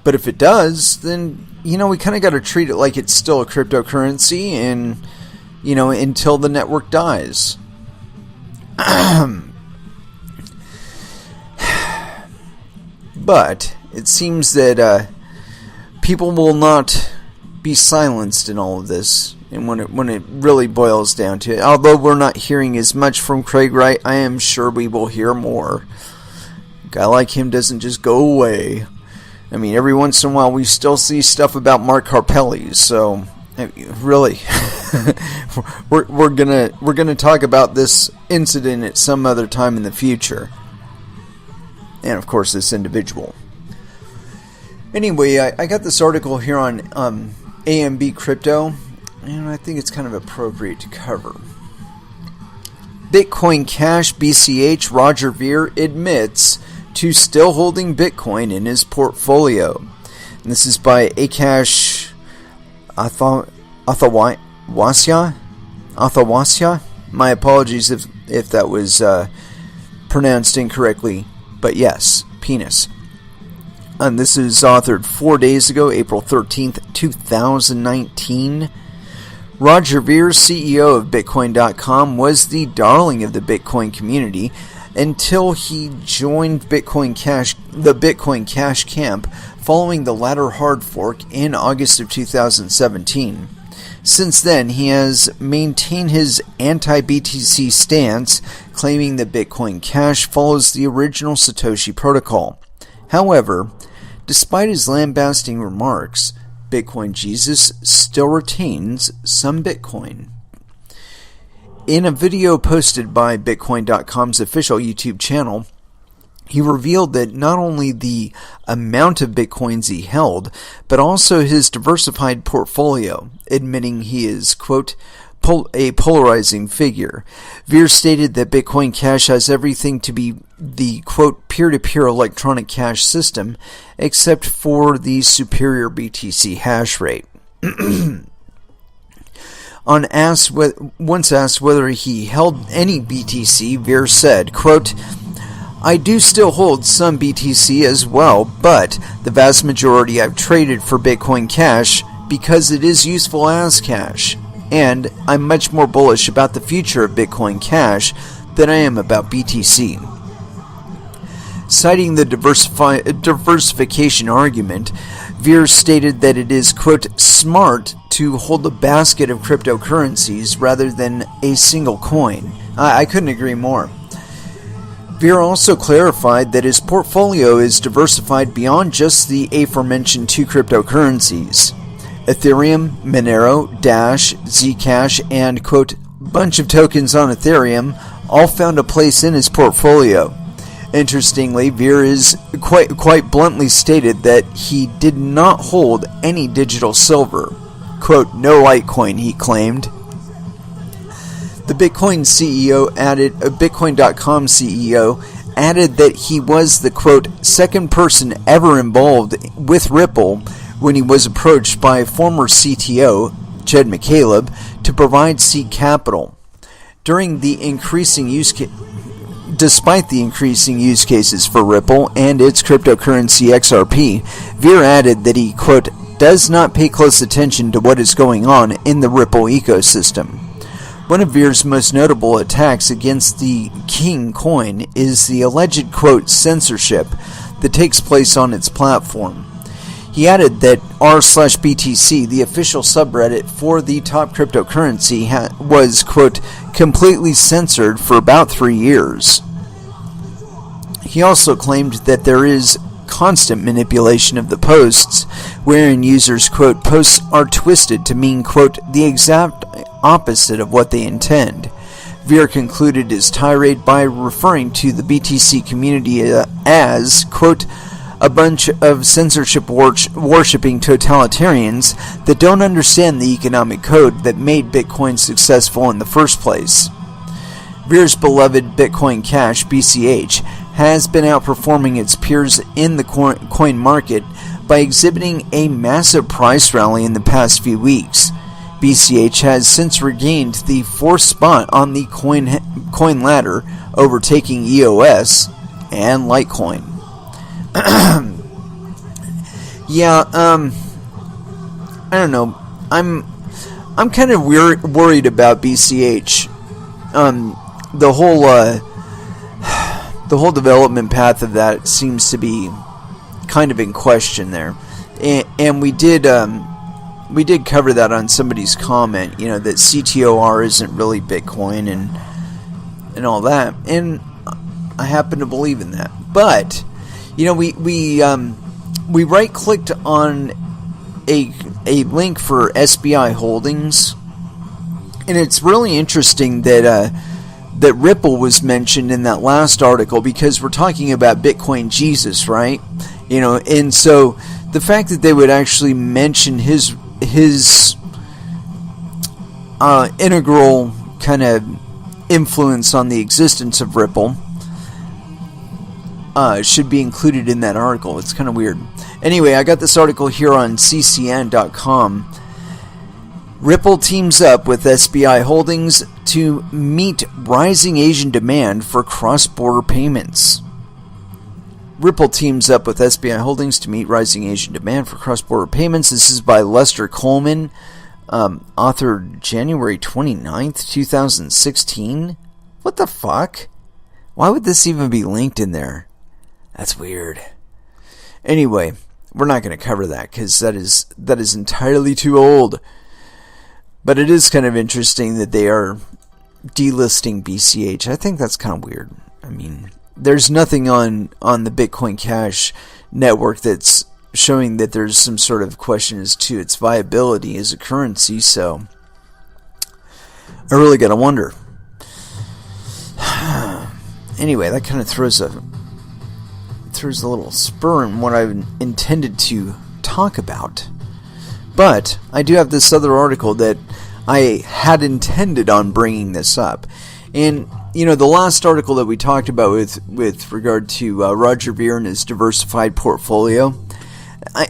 But if it does, then, we kind of got to treat it like it's still a cryptocurrency and, until the network dies. But it seems that people will not be silenced in all of this. And when it really boils down to it, although we're not hearing as much from Craig Wright, I am sure we will hear more. A guy like him doesn't just go away. I mean, every once in a while we still see stuff about Mark Harpelli. So, really, we're gonna talk about this incident at some other time in the future, and of course this individual. Anyway, I got this article here on AMB Crypto. And I think it's kind of appropriate to cover. Bitcoin Cash BCH Roger Ver admits to still holding Bitcoin in his portfolio. And this is by Akash Athawasya. My apologies if that was pronounced incorrectly. But yes, penis. And this is authored 4 days ago, April 13th, 2019. Roger Ver, CEO of Bitcoin.com, was the darling of the Bitcoin community until he joined the Bitcoin Cash camp following the latter hard fork in August of 2017. Since then, he has maintained his anti-BTC stance, claiming that Bitcoin Cash follows the original Satoshi protocol. However, despite his lambasting remarks, Bitcoin Jesus still retains some Bitcoin. In a video posted by Bitcoin.com's official YouTube channel, He revealed that not only the amount of Bitcoins he held, but also his diversified portfolio, admitting he is, quote, a polarizing figure. Veer stated that Bitcoin Cash has everything to be the, quote, peer-to-peer electronic cash system, except for the superior BTC hash rate. Once asked whether he held any BTC, Veer said, quote, I do still hold some BTC as well, but the vast majority I've traded for Bitcoin Cash because it is useful as cash, and I'm much more bullish about the future of Bitcoin Cash than I am about BTC. Citing the diversification argument, Veer stated that it is, quote, smart to hold a basket of cryptocurrencies rather than a single coin. I couldn't agree more. Veer also clarified that his portfolio is diversified beyond just the aforementioned two cryptocurrencies. Ethereum, Monero, Dash, Zcash, and, quote, bunch of tokens on Ethereum all found a place in his portfolio. Interestingly, Veer is quite bluntly stated that he did not hold any digital silver. Quote, no Litecoin, he claimed. The Bitcoin CEO Bitcoin.com CEO added that he was the, quote, second person ever involved with Ripple when he was approached by former CTO Jed McCaleb to provide seed capital. Despite the increasing use cases for Ripple and its cryptocurrency XRP, Veer added that he, quote, does not pay close attention to what is going on in the Ripple ecosystem. One of Veer's most notable attacks against the King coin is the alleged, quote, censorship that takes place on its platform. He added that r/BTC, the official subreddit for the top cryptocurrency, was, quote, completely censored for about 3 years. He also claimed that there is constant manipulation of the posts, wherein users, quote, posts are twisted to mean, quote, the exact opposite of what they intend. Veer concluded his tirade by referring to the BTC community as, quote, a bunch of censorship-worshipping totalitarians that don't understand the economic code that made Bitcoin successful in the first place. Veer's beloved Bitcoin Cash, BCH, has been outperforming its peers in the coin market by exhibiting a massive price rally in the past few weeks. BCH has since regained the fourth spot on the coin ladder, overtaking EOS and Litecoin. I don't know. I'm kind of worried about BCH. The whole development path of that seems to be kind of in question there, and we did cover that on somebody's comment, that CTOR isn't really Bitcoin and all that, and I happen to believe in that. But we right clicked on a link for SBI Holdings, and it's really interesting that Ripple was mentioned in that last article, because we're talking about Bitcoin Jesus, right? And so the fact that they would actually mention his integral kind of influence on the existence of Ripple should be included in that article. It's kind of weird. Anyway, I got this article here on ccn.com. Ripple teams up with SBI Holdings to meet rising Asian demand for cross-border payments. Ripple teams up with SBI Holdings to meet rising Asian demand for cross-border payments. This is by Lester Coleman, authored January 29th, 2016. What the fuck? Why would this even be linked in there? That's weird. Anyway, we're not going to cover that because that is entirely too old. But it is kind of interesting that they are delisting BCH. I think that's kind of weird. I mean, there's nothing on the Bitcoin Cash network that's showing that there's some sort of question as to its viability as a currency, so I really got to wonder. Anyway, that kind of throws a throws a little spur in what I intended to talk about. But I do have this other article that I had intended on bringing this up. And, the last article that we talked about with regard to Roger Ver and his diversified portfolio,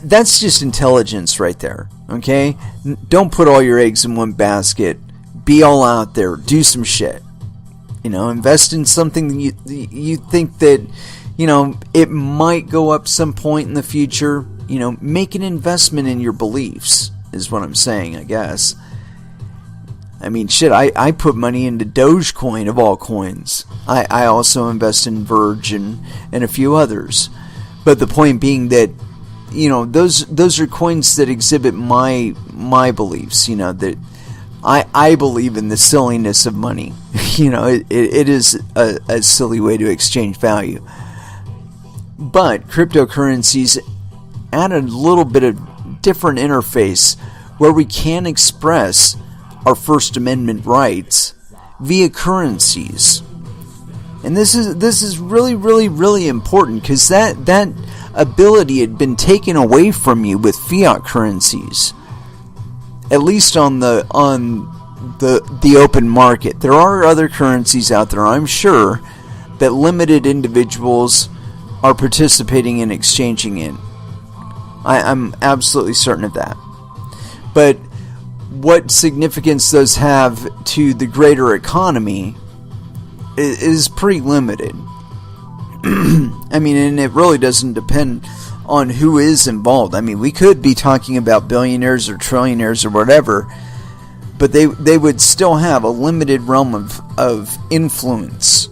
that's just intelligence right there, okay? Don't put all your eggs in one basket. Be all out there. Do some shit. Invest in something that you think that, it might go up some point in the future. Make an investment in your beliefs is what I'm saying, I guess. I mean, shit, I put money into Dogecoin of all coins. I also invest in Verge and a few others. But the point being that, those are coins that exhibit my beliefs, that I believe in the silliness of money. It is a silly way to exchange value. But cryptocurrencies add a little bit of different interface where we can express our First Amendment rights via currencies. And this is really, really, really important, because that ability had been taken away from you with fiat currencies. At least on the open market. There are other currencies out there, I'm sure, that limited individuals are participating in exchanging in. I'm absolutely certain of that. But what significance those have to the greater economy is pretty limited. I mean, and it really doesn't depend on who is involved. I mean, we could be talking about billionaires or trillionaires or whatever, but they would still have a limited realm of influence,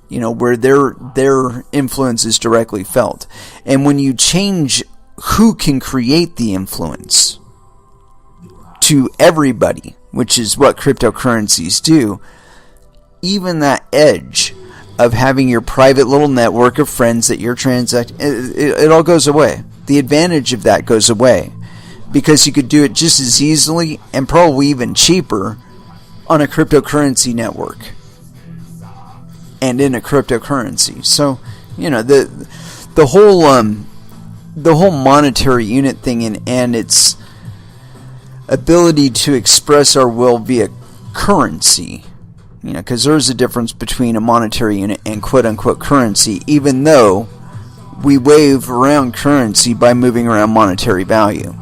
where their influence is directly felt. And when you change who can create the influence to everybody, which is what cryptocurrencies do, even that edge of having your private little network of friends that you're transacting, it all goes away. The advantage of that goes away, because you could do it just as easily and probably even cheaper on a cryptocurrency network and in a cryptocurrency. So, the whole monetary unit thing and its ability to express our will via currency, because there's a difference between a monetary unit and quote-unquote currency, even though we wave around currency by moving around monetary value.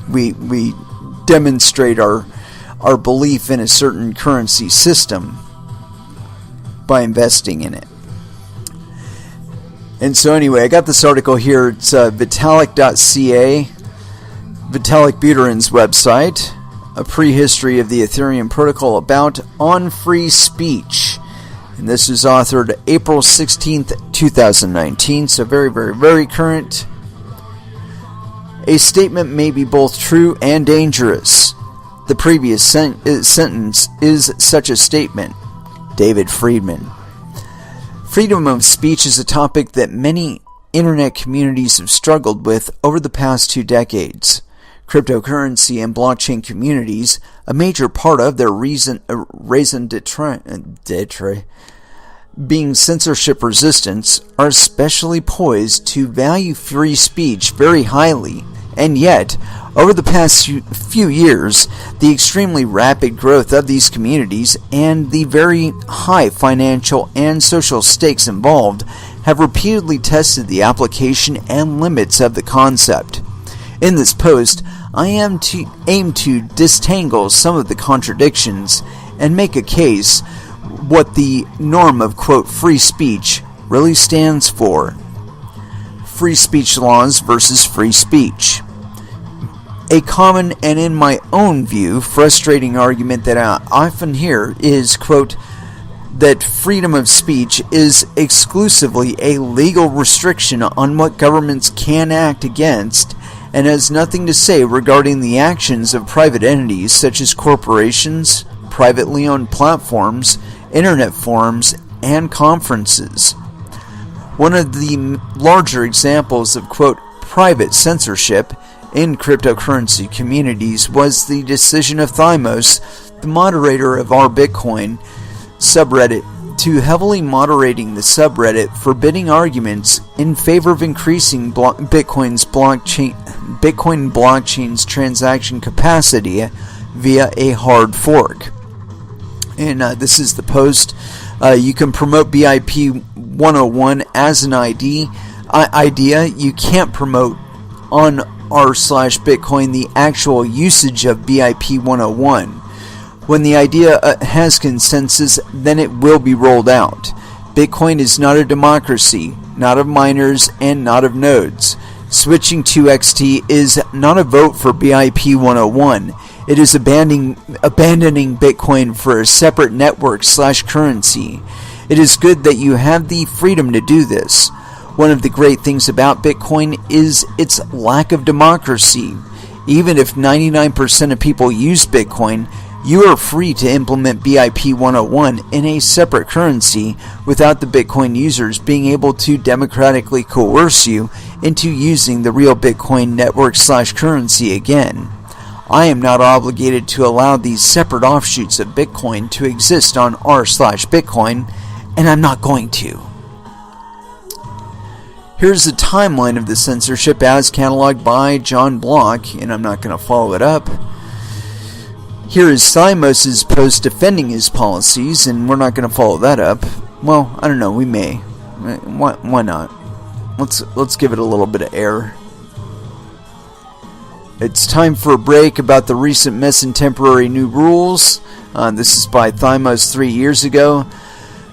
We demonstrate our belief in a certain currency system by investing in it. And so anyway, I got this article here. It's Vitalik.ca, Vitalik Buterin's website, a prehistory of the Ethereum protocol about on free speech. And this was authored April 16th, 2019, so very, very, very current. A statement may be both true and dangerous. The previous sentence is such a statement. David Friedman. Freedom of speech is a topic that many internet communities have struggled with over the past 2 decades. Cryptocurrency and blockchain communities, a major part of their raison d'etre, being censorship resistant, are especially poised to value free speech very highly. And yet, over the past few years, the extremely rapid growth of these communities and the very high financial and social stakes involved have repeatedly tested the application and limits of the concept. In this post, I aim to disentangle some of the contradictions and make a case what the norm of, quote, free speech really stands for. Free speech laws versus free speech. A common and, in my own view, frustrating argument that I often hear is, quote, that freedom of speech is exclusively a legal restriction on what governments can act against and has nothing to say regarding the actions of private entities such as corporations, privately owned platforms, internet forums, and conferences. One of the larger examples of, quote, private censorship in cryptocurrency communities was the decision of Thymos, the moderator of our Bitcoin subreddit to heavily moderating the subreddit, forbidding arguments in favor of increasing Bitcoin blockchain's transaction capacity via a hard fork. And this is the post. You can promote BIP 101 as an idea. You can't promote on r/Bitcoin the actual usage of BIP 101. When the idea has consensus, then it will be rolled out. Bitcoin is not a democracy, not of miners, and not of nodes. Switching to XT is not a vote for BIP 101. It is abandoning Bitcoin for a separate network/currency. It is good that you have the freedom to do this. One of the great things about Bitcoin is its lack of democracy. Even if 99% of people use Bitcoin, you are free to implement BIP 101 in a separate currency without the Bitcoin users being able to democratically coerce you into using the real Bitcoin network/currency again. I am not obligated to allow these separate offshoots of Bitcoin to exist on r/Bitcoin, and I'm not going to. Here's a timeline of the censorship as cataloged by John Block, and I'm not going to follow it up. Here is Thymos' post defending his policies, and we're not going to follow that up. Well, I don't know, we may. Why not? Let's give it a little bit of air. It's time for a break about the recent mess and temporary new rules. This is by Thymos 3 years ago.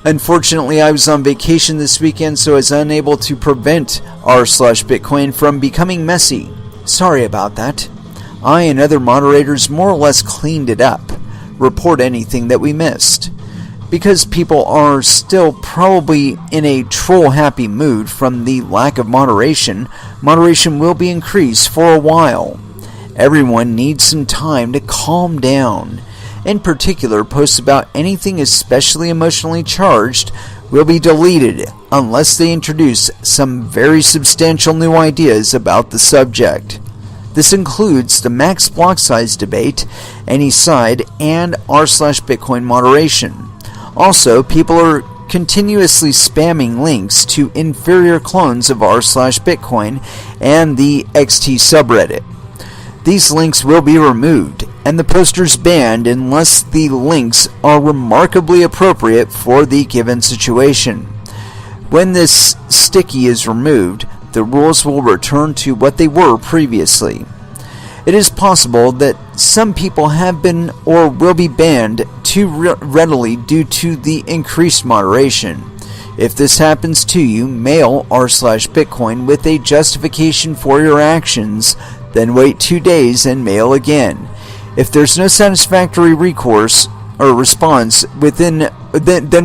Unfortunately, I was on vacation this weekend, so I was unable to prevent r/Bitcoin from becoming messy. Sorry about that. I and other moderators more or less cleaned it up. Report anything that we missed. Because people are still probably in a troll-happy mood from the lack of moderation, moderation will be increased for a while. Everyone needs some time to calm down. In particular, posts about anything especially emotionally charged will be deleted unless they introduce some very substantial new ideas about the subject. This includes the max block size debate, any side, and r/Bitcoin moderation. Also, people are continuously spamming links to inferior clones of r/Bitcoin and the XT subreddit. These links will be removed, and the posters banned unless the links are remarkably appropriate for the given situation. When this sticky is removed, the rules will return to what they were previously. It is possible that some people have been or will be banned too readily due to the increased moderation. If this happens to you, mail r/Bitcoin with a justification for your actions, then wait 2 days and mail again. If there's no satisfactory recourse or response then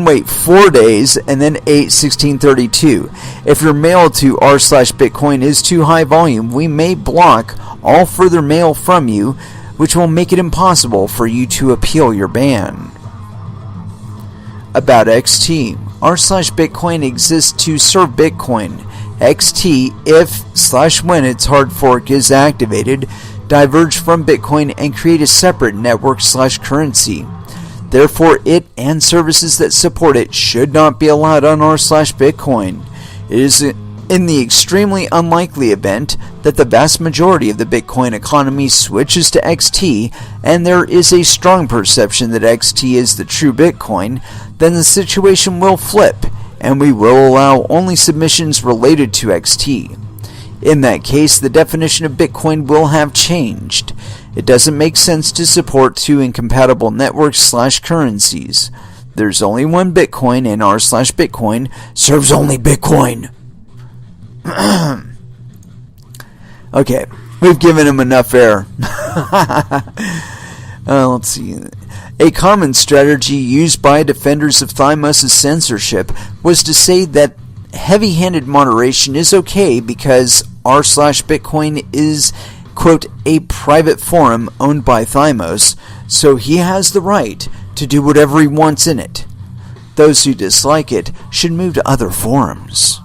wait 4 days and then 8/16/32. If your mail to r/Bitcoin is too high volume, we may block all further mail from you, which will make it impossible for you to appeal your ban. About XT. r/Bitcoin exists to serve Bitcoin. XT, if/when its hard fork is activated, diverge from Bitcoin and create a separate network/currency. Therefore, it and services that support it should not be allowed on r/Bitcoin. It is in the extremely unlikely event that the vast majority of the Bitcoin economy switches to XT, and there is a strong perception that XT is the true Bitcoin, then the situation will flip, and we will allow only submissions related to XT. In that case, the definition of Bitcoin will have changed. It doesn't make sense to support two incompatible networks/currencies. There's only one Bitcoin, and r/Bitcoin serves only Bitcoin. Okay, we've given him enough air. Let's see. A common strategy used by defenders of Thymos' censorship was to say that heavy-handed moderation is okay because r/Bitcoin is, quote, a private forum owned by Thymos, so he has the right to do whatever he wants in it. Those who dislike it should move to other forums.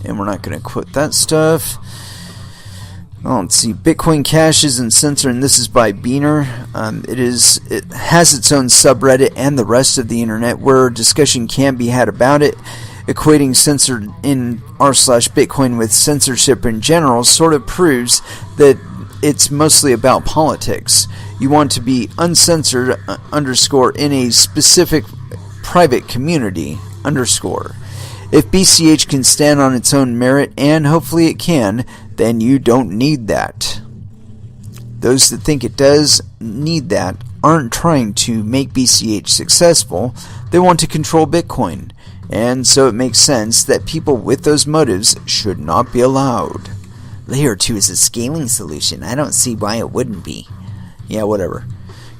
And we're not going to quote that stuff. Well, let's see. Bitcoin Cash isn't censored, and this is by Beaner. It has its own subreddit and the rest of the internet where discussion can be had about it. Equating censored in r/Bitcoin with censorship in general sort of proves that it's mostly about politics. You want to be uncensored underscore in a specific private community underscore. If BCH can stand on its own merit, and hopefully it can, then you don't need that. Those that think it does need that aren't trying to make BCH successful. They want to control Bitcoin. And so it makes sense that people with those motives should not be allowed.
Layer 2 is a scaling solution. I don't see why it wouldn't be.
Yeah, whatever.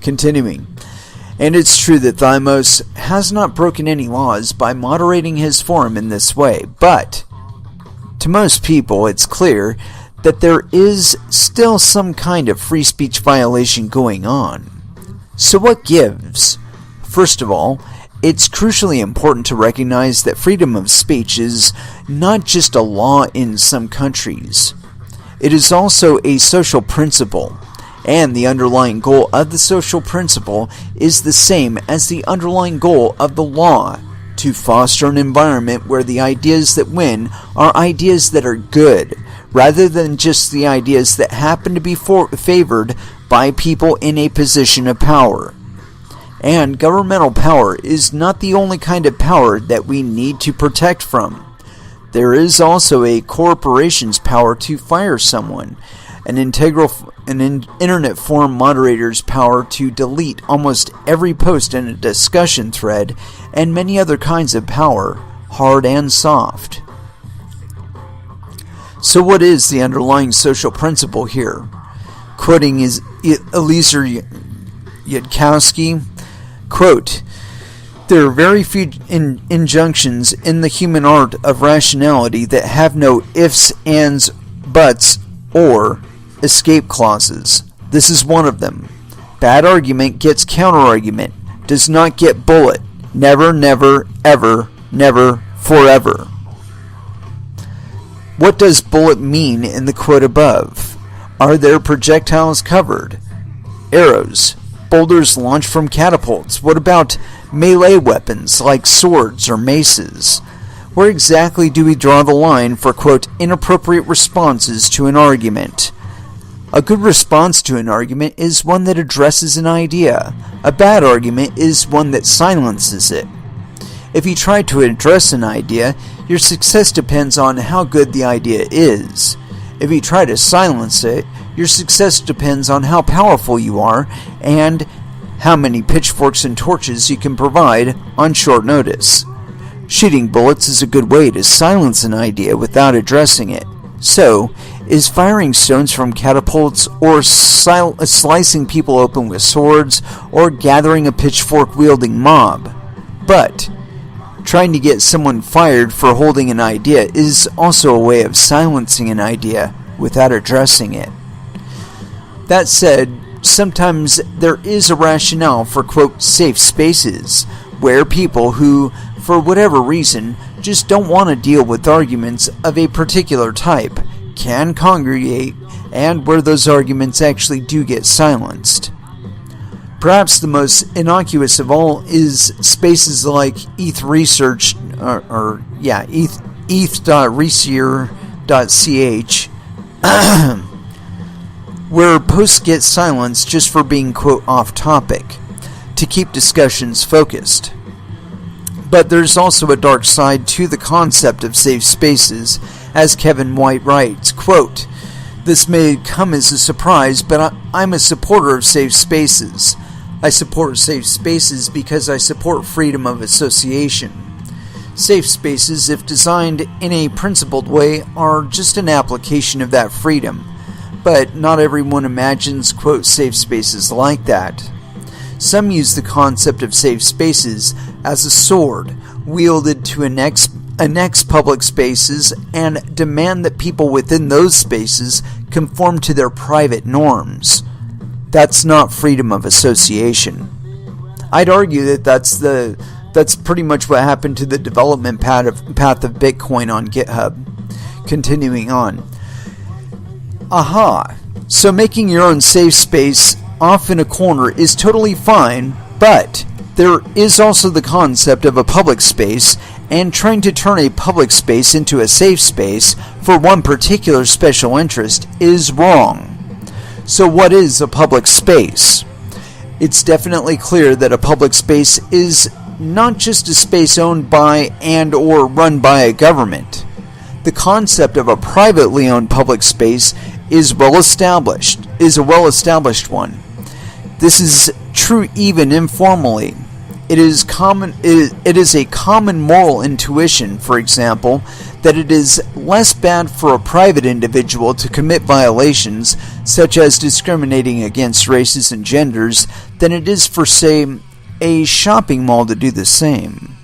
Continuing. And it's true that Thymos has not broken any laws by moderating his forum in this way, but to most people it's clear that there is still some kind of free speech violation going on. So what gives? First of all, it's crucially important to recognize that freedom of speech is not just a law in some countries. It is also a social principle, and the underlying goal of the social principle is the same as the underlying goal of the law, to foster an environment where the ideas that win are ideas that are good, rather than just the ideas that happen to be favored by people in a position of power. And governmental power is not the only kind of power that we need to protect from. There is also a corporation's power to fire someone, an internet forum moderator's power to delete almost every post in a discussion thread, and many other kinds of power, hard and soft. So what is the underlying social principle here? Quoting Eliezer Yudkowsky, quote, "There are very few injunctions in the human art of rationality that have no ifs, ands, buts, or escape clauses. This is one of them. Bad argument gets counter-argument, does not get bullet. Never, never, ever, never, forever." What does bullet mean in the quote above? Are there projectiles covered? Arrows, boulders launched from catapults. What about melee weapons like swords or maces? Where exactly do we draw the line for, quote, inappropriate responses to an argument? A good response to an argument is one that addresses an idea. A bad argument is one that silences it. If you try to address an idea, your success depends on how good the idea is. If you try to silence it, your success depends on how powerful you are and how many pitchforks and torches you can provide on short notice. Shooting bullets is a good way to silence an idea without addressing it. So, is firing stones from catapults, or slicing people open with swords, or gathering a pitchfork-wielding mob? But trying to get someone fired for holding an idea is also a way of silencing an idea without addressing it. That said, sometimes there is a rationale for, quote, safe spaces, where people who, for whatever reason, just don't want to deal with arguments of a particular type can congregate, and where those arguments actually do get silenced. Perhaps the most innocuous of all is spaces like eth.research, eth.research.ch, where posts get silenced just for being, quote, off topic, to keep discussions focused. But there's also a dark side to the concept of safe spaces, as Kevin White writes, quote, "This may come as a surprise, but I'm a supporter of safe spaces. I support safe spaces because I support freedom of association. Safe spaces, if designed in a principled way, are just an application of that freedom. But not everyone imagines, quote, safe spaces like that. Some use the concept of safe spaces as a sword wielded to annex public spaces and demand that people within those spaces conform to their private norms. That's not freedom of association. I'd argue that that's pretty much what happened to the development path of Bitcoin on GitHub. Continuing on. Aha! So making your own safe space off in a corner is totally fine, but there is also the concept of a public space, and trying to turn a public space into a safe space for one particular special interest is wrong. So what is a public space? It's definitely clear that a public space is not just a space owned by and or run by a government. The concept of a privately owned public space is a well-established one. This is true even informally. It is a common moral intuition, for example, that it is less bad for a private individual to commit violations, such as discriminating against races and genders, than it is for, say, a shopping mall to do the same.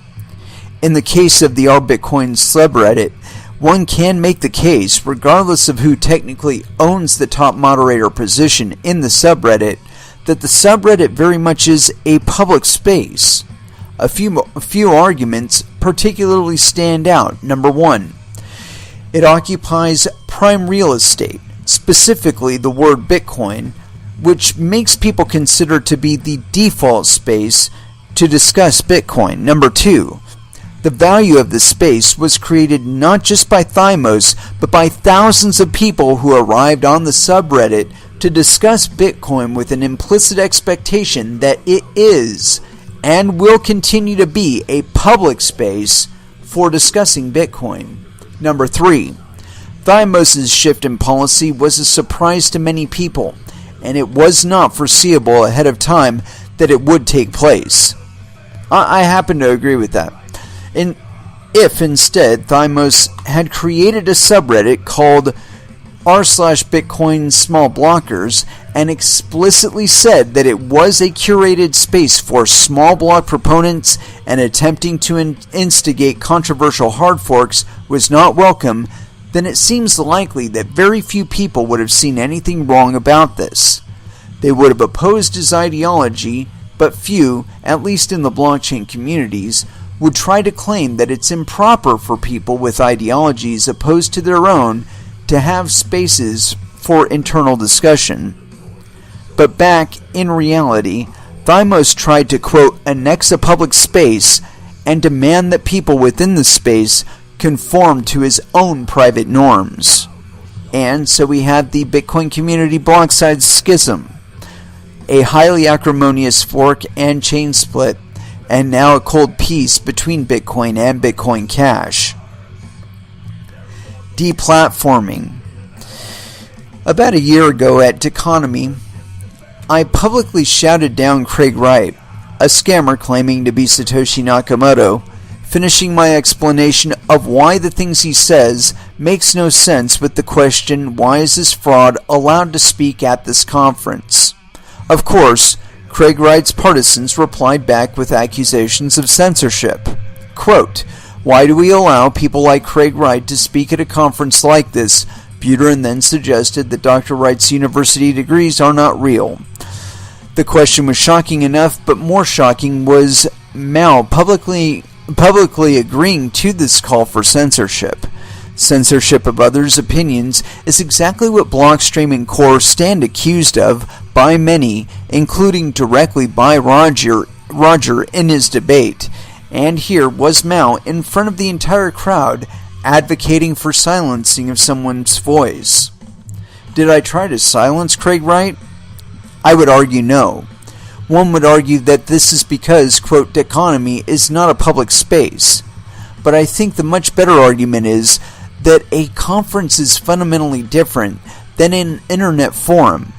In the case of the r/Bitcoin subreddit, one can make the case, regardless of who technically owns the top moderator position in the subreddit, that the subreddit very much is a public space. A few arguments particularly stand out. Number one, it occupies prime real estate, specifically the word Bitcoin, which makes people consider to be the default space to discuss Bitcoin. Number two, the value of the space was created not just by Thymos, but by thousands of people who arrived on the subreddit to discuss Bitcoin with an implicit expectation that it is and will continue to be a public space for discussing Bitcoin. Number three, Thymos' shift in policy was a surprise to many people, and it was not foreseeable ahead of time that it would take place. I happen to agree with that. And if instead Thymos had created a subreddit called r/Bitcoin small blockers and explicitly said that it was a curated space for small block proponents and attempting to instigate controversial hard forks was not welcome, then it seems likely that very few people would have seen anything wrong about this. They would have opposed his ideology, but few, at least in the blockchain communities, would try to claim that it's improper for people with ideologies opposed to their own to have spaces for internal discussion. But back in reality, Thymos tried to, quote, annex a public space and demand that people within the space conform to his own private norms. And so we had the Bitcoin community blockside schism, a highly acrimonious fork and chain split, and now a cold peace between Bitcoin and Bitcoin Cash. Deplatforming. About a year ago at Deconomy, I publicly shouted down Craig Wright, a scammer claiming to be Satoshi Nakamoto, finishing my explanation of why the things he says makes no sense with the question, why is this fraud allowed to speak at this conference? Of course, Craig Wright's partisans replied back with accusations of censorship. Quote, why do we allow people like Craig Wright to speak at a conference like this? Buterin then suggested that Dr. Wright's university degrees are not real. The question was shocking enough, but more shocking was Mao publicly agreeing to this call for censorship. Censorship of others' opinions is exactly what Blockstream and Core stand accused of by many, including directly by Roger in his debate. And here was Mao in front of the entire crowd advocating for silencing of someone's voice. Did I try to silence Craig Wright? I would argue no. One would argue that this is because, quote, Deconomy is not a public space. But I think the much better argument is that a conference is fundamentally different than an internet forum.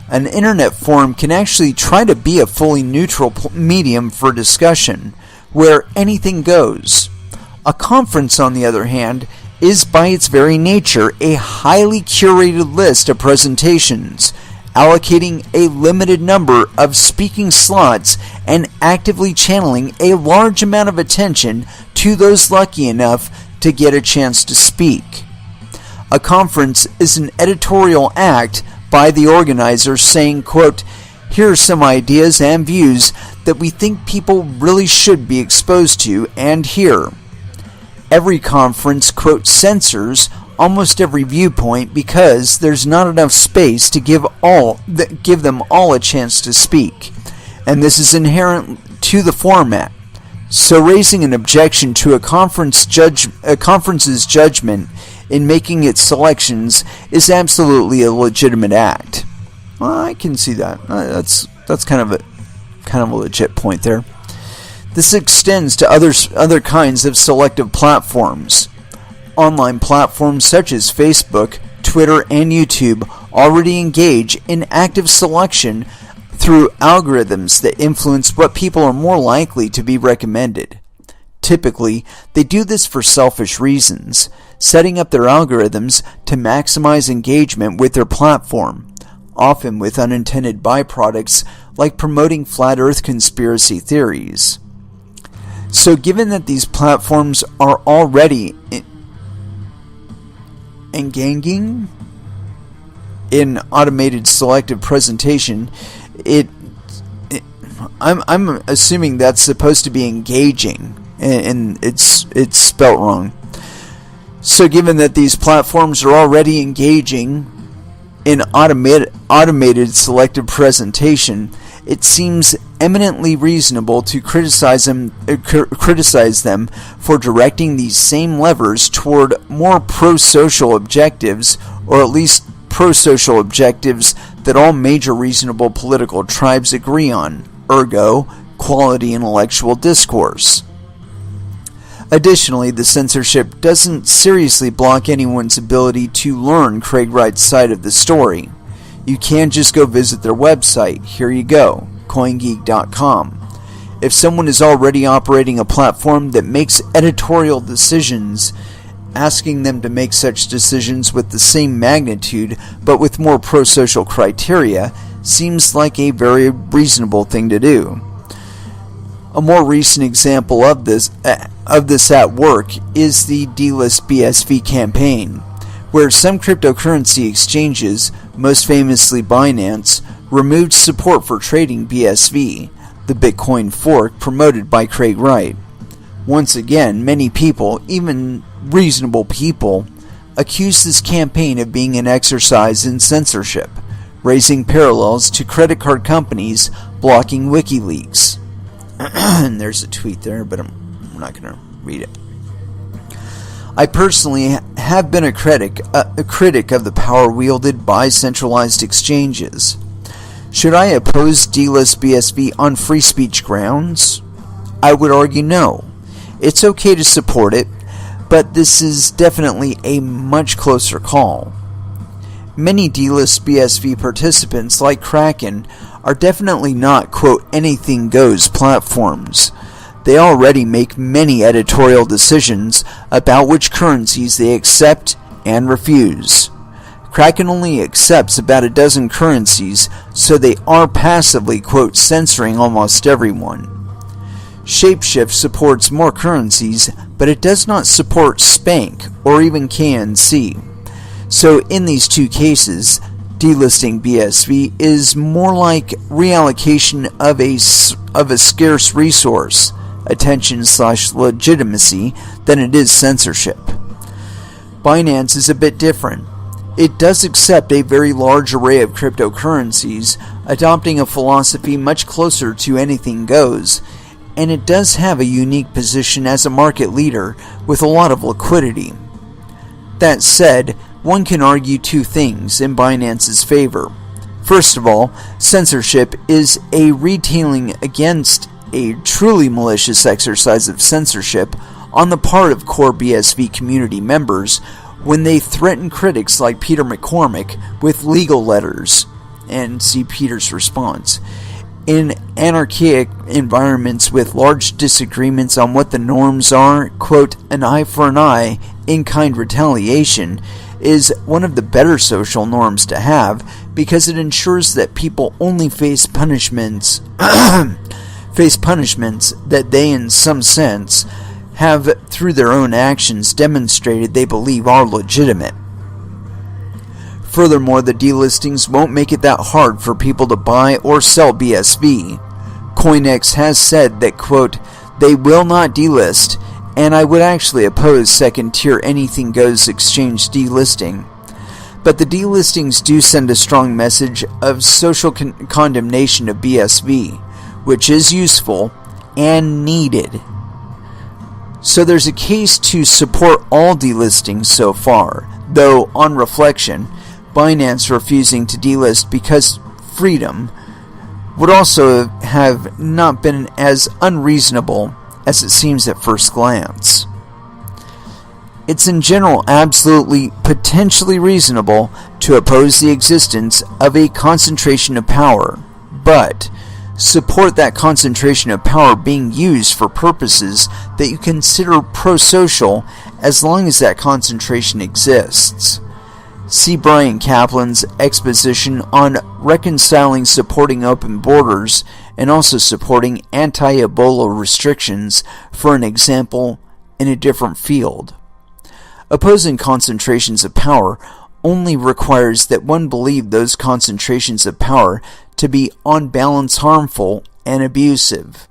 An internet forum can actually try to be a fully neutral medium for discussion, where anything goes. A conference, on the other hand, is by its very nature a highly curated list of presentations, allocating a limited number of speaking slots and actively channeling a large amount of attention to those lucky enough to get a chance to speak. A conference is an editorial act by the organizer saying, quote, here are some ideas and views that we think people really should be exposed to and hear. Every conference, quote, censors almost every viewpoint because there's not enough space to give them all a chance to speak, and this is inherent to the format. So raising an objection to a conference's judgment in making its selections is absolutely a legitimate act. Well, I can see that. That's kind of a legit point there. This extends to other kinds of selective platforms. Online platforms such as Facebook, Twitter, and YouTube already engage in active selection through algorithms that influence what people are more likely to be recommended. Typically, they do this for selfish reasons, setting up their algorithms to maximize engagement with their platform, often with unintended byproducts like promoting flat earth conspiracy theories. So given that these platforms are already engaging in automated selective presentation, I'm assuming that's supposed to be engaging, and it's spelt wrong. So given that these platforms are already engaging in automated selective presentation, it seems eminently reasonable to criticize them for directing these same levers toward more pro-social objectives, or at least pro-social objectives that all major reasonable political tribes agree on, ergo, quality intellectual discourse. Additionally, the censorship doesn't seriously block anyone's ability to learn Craig Wright's side of the story. You can just go visit their website. Here you go, CoinGeek.com. If someone is already operating a platform that makes editorial decisions, asking them to make such decisions with the same magnitude but with more pro-social criteria seems like a very reasonable thing to do. A more recent example of this at work is the delist BSV campaign, where some cryptocurrency exchanges, most famously Binance, removed support for trading BSV, the Bitcoin fork promoted by Craig Wright. Once again, many people, even reasonable people, accuse this campaign of being an exercise in censorship, raising parallels to credit card companies blocking WikiLeaks. And there's a tweet there, but I'm not going to read it. I personally have been a critic of the power wielded by centralized exchanges. Should I oppose delist BSV on free speech grounds? I would argue no. It's okay to support it, but this is definitely a much closer call. Many delist BSV participants, like Kraken, are definitely not, quote, anything goes platforms. They already make many editorial decisions about which currencies they accept and refuse. Kraken only accepts about a dozen currencies, so they are passively, quote, censoring almost everyone. Shapeshift supports more currencies, but it does not support Spank or even KNC. So in these two cases, delisting BSV is more like reallocation of a scarce resource, attention/legitimacy, than it is censorship. Binance is a bit different. It does accept a very large array of cryptocurrencies, adopting a philosophy much closer to anything goes, and it does have a unique position as a market leader with a lot of liquidity. That said, one can argue two things in Binance's favor. First of all, censorship is a retailing against a truly malicious exercise of censorship on the part of core BSV community members when they threaten critics like Peter McCormick with legal letters. And see Peter's response. In anarchic environments with large disagreements on what the norms are, quote, an eye for an eye, in-kind retaliation is one of the better social norms to have because it ensures that people only face punishments that they in some sense have through their own actions demonstrated they believe are legitimate. Furthermore, the delistings won't make it that hard for people to buy or sell BSV. CoinEx has said that, quote, they will not delist and I would actually oppose second-tier anything-goes exchange delisting. But the delistings do send a strong message of social condemnation of BSV, which is useful and needed. So there's a case to support all delistings so far, though on reflection, Binance refusing to delist because freedom would also have not been as unreasonable as it seems at first glance. It's in general absolutely potentially reasonable to oppose the existence of a concentration of power, but support that concentration of power being used for purposes that you consider pro-social as long as that concentration exists. See Brian Kaplan's exposition on reconciling supporting open borders and also supporting anti-Ebola restrictions for an example in a different field. Opposing concentrations of power only requires that one believe those concentrations of power to be on balance harmful and abusive.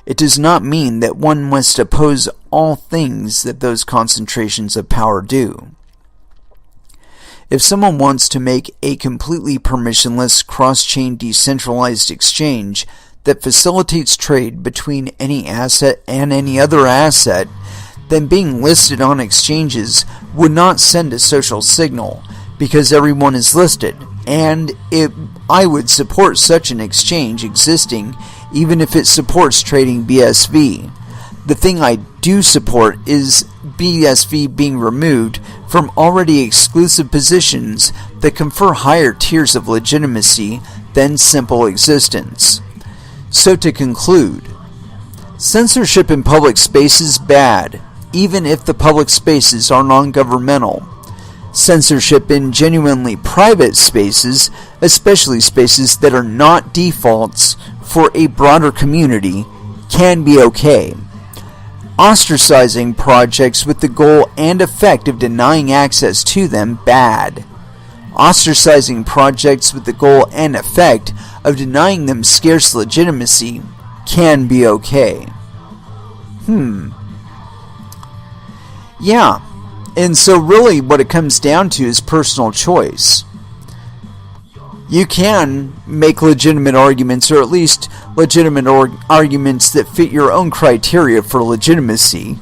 It does not mean that one must oppose all things that those concentrations of power do. If someone wants to make a completely permissionless cross-chain decentralized exchange that facilitates trade between any asset and any other asset, then being listed on exchanges would not send a social signal because everyone is listed, and I would support such an exchange existing even if it supports trading BSV. The thing I do support is BSV being removed from already exclusive positions that confer higher tiers of legitimacy than simple existence. So to conclude, censorship in public space is bad, even if the public spaces are non-governmental. Censorship in genuinely private spaces, especially spaces that are not defaults for a broader community, can be okay. Ostracizing projects with the goal and effect of denying access to them, bad. Ostracizing projects with the goal and effect of denying them scarce legitimacy can be okay. Yeah, and so really what it comes down to is personal choice. You can make legitimate arguments, or at least legitimate arguments that fit your own criteria for legitimacy,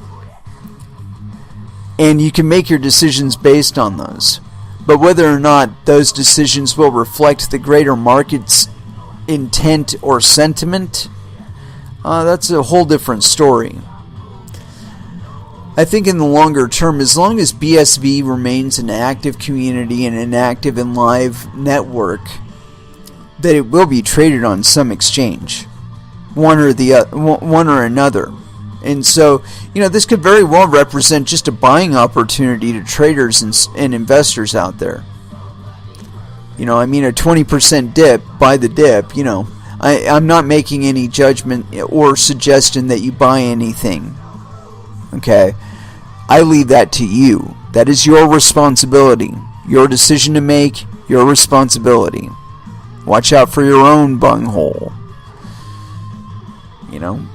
and you can make your decisions based on those. But whether or not those decisions will reflect the greater market's intent or sentiment, that's a whole different story. I think in the longer term, as long as BSV remains an active community and an active and live network, that it will be traded on some exchange, one or another. And so, this could very well represent just a buying opportunity to traders and investors out there. A 20% dip, buy the dip. I'm not making any judgment or suggestion that you buy anything. Okay? I leave that to you. That is your responsibility. Your decision to make, your responsibility. Watch out for your own bunghole.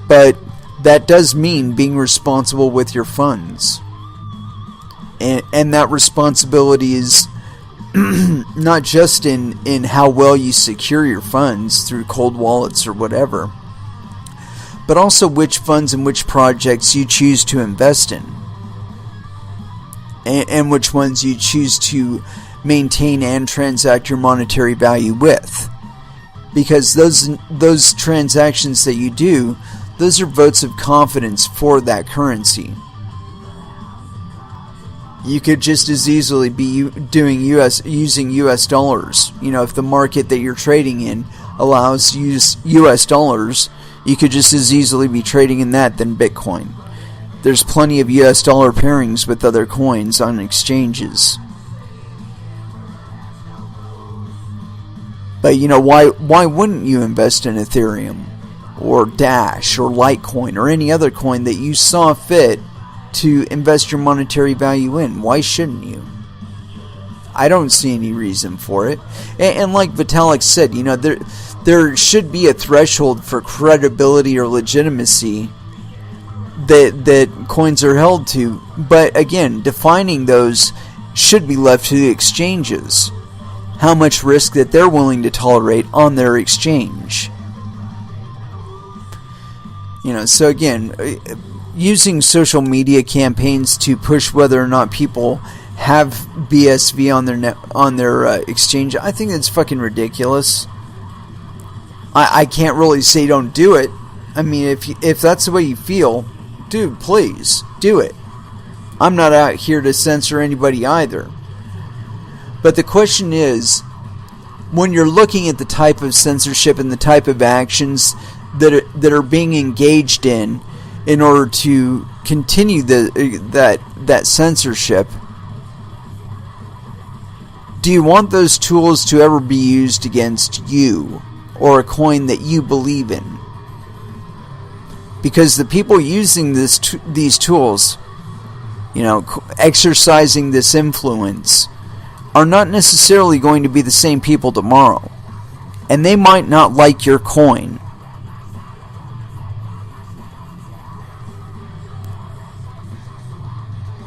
But that does mean being responsible with your funds. And that responsibility is not just in how well you secure your funds through cold wallets or whatever, but also which funds and which projects you choose to invest in. And which ones you choose to maintain and transact your monetary value with. Because those transactions that you do, those are votes of confidence for that currency. You could just as easily be using US dollars. If the market that you're trading in allows use US dollars, you could just as easily be trading in that than Bitcoin. There's plenty of US dollar pairings with other coins on exchanges. But why wouldn't you invest in Ethereum or Dash or Litecoin or any other coin that you saw fit to invest your monetary value in? Why shouldn't you? I don't see any reason for it. And like Vitalik said, there should be a threshold for credibility or legitimacy that coins are held to. But again, defining those should be left to the exchanges. How much risk that they're willing to tolerate on their exchange. So again, using social media campaigns to push whether or not people have BSV on their exchange, I think that's fucking ridiculous. I can't really say don't do it. I mean, if that's the way you feel, dude, please do it. I'm not out here to censor anybody either. But the question is, when you're looking at the type of censorship and the type of actions that are being engaged in order to continue that censorship, do you want those tools to ever be used against you or a coin that you believe in? Because the people using these tools, exercising this influence, are not necessarily going to be the same people tomorrow. And they might not like your coin.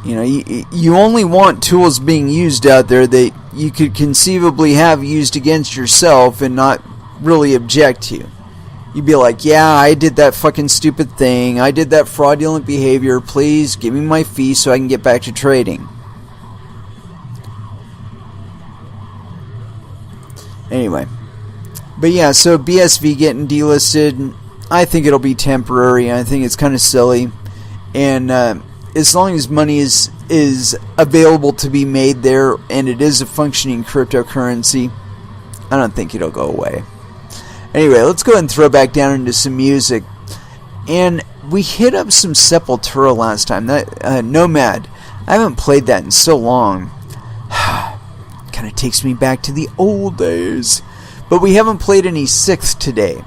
You only want tools being used out there that you could conceivably have used against yourself and not really object to. You'd be like, yeah, I did that fucking stupid thing. I did that fraudulent behavior. Please give me my fee so I can get back to trading. Anyway. But yeah, so BSV getting delisted, I think it'll be temporary. I think it's kind of silly. And as long as money is available to be made there and it is a functioning cryptocurrency, I don't think it'll go away. Anyway, let's go ahead and throw back down into some music. And we hit up some Sepultura last time. That Nomad. I haven't played that in so long. Kind of takes me back to the old days. But we haven't played any Sixth today.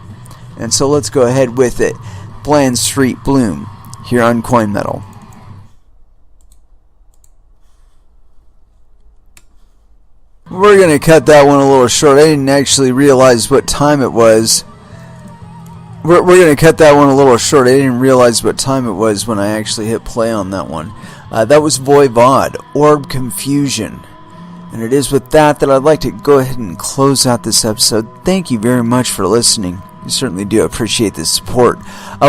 And so let's go ahead with it. Bland Street Bloom here on Coin Metal. We're going to cut that one a little short. I didn't actually realize what time it was. We're going to cut that one a little short. I didn't realize what time it was when I actually hit play on that one. That was Voivod, Orb Confusion. And it is with that I'd like to go ahead and close out this episode. Thank you very much for listening. I certainly do appreciate the support.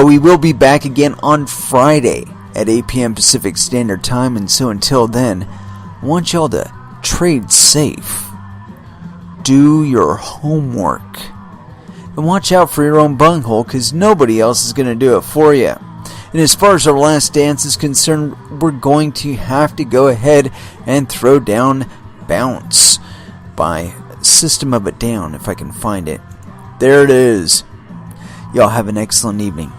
We will be back again on Friday at 8 p.m. Pacific Standard Time. And so until then, I want y'all to trade safe. Do your homework. And watch out for your own bunghole, because nobody else is going to do it for you. And as far as our last dance is concerned, we're going to have to go ahead and throw down Bounce by System of a Down, if I can find it. There it is. Y'all have an excellent evening.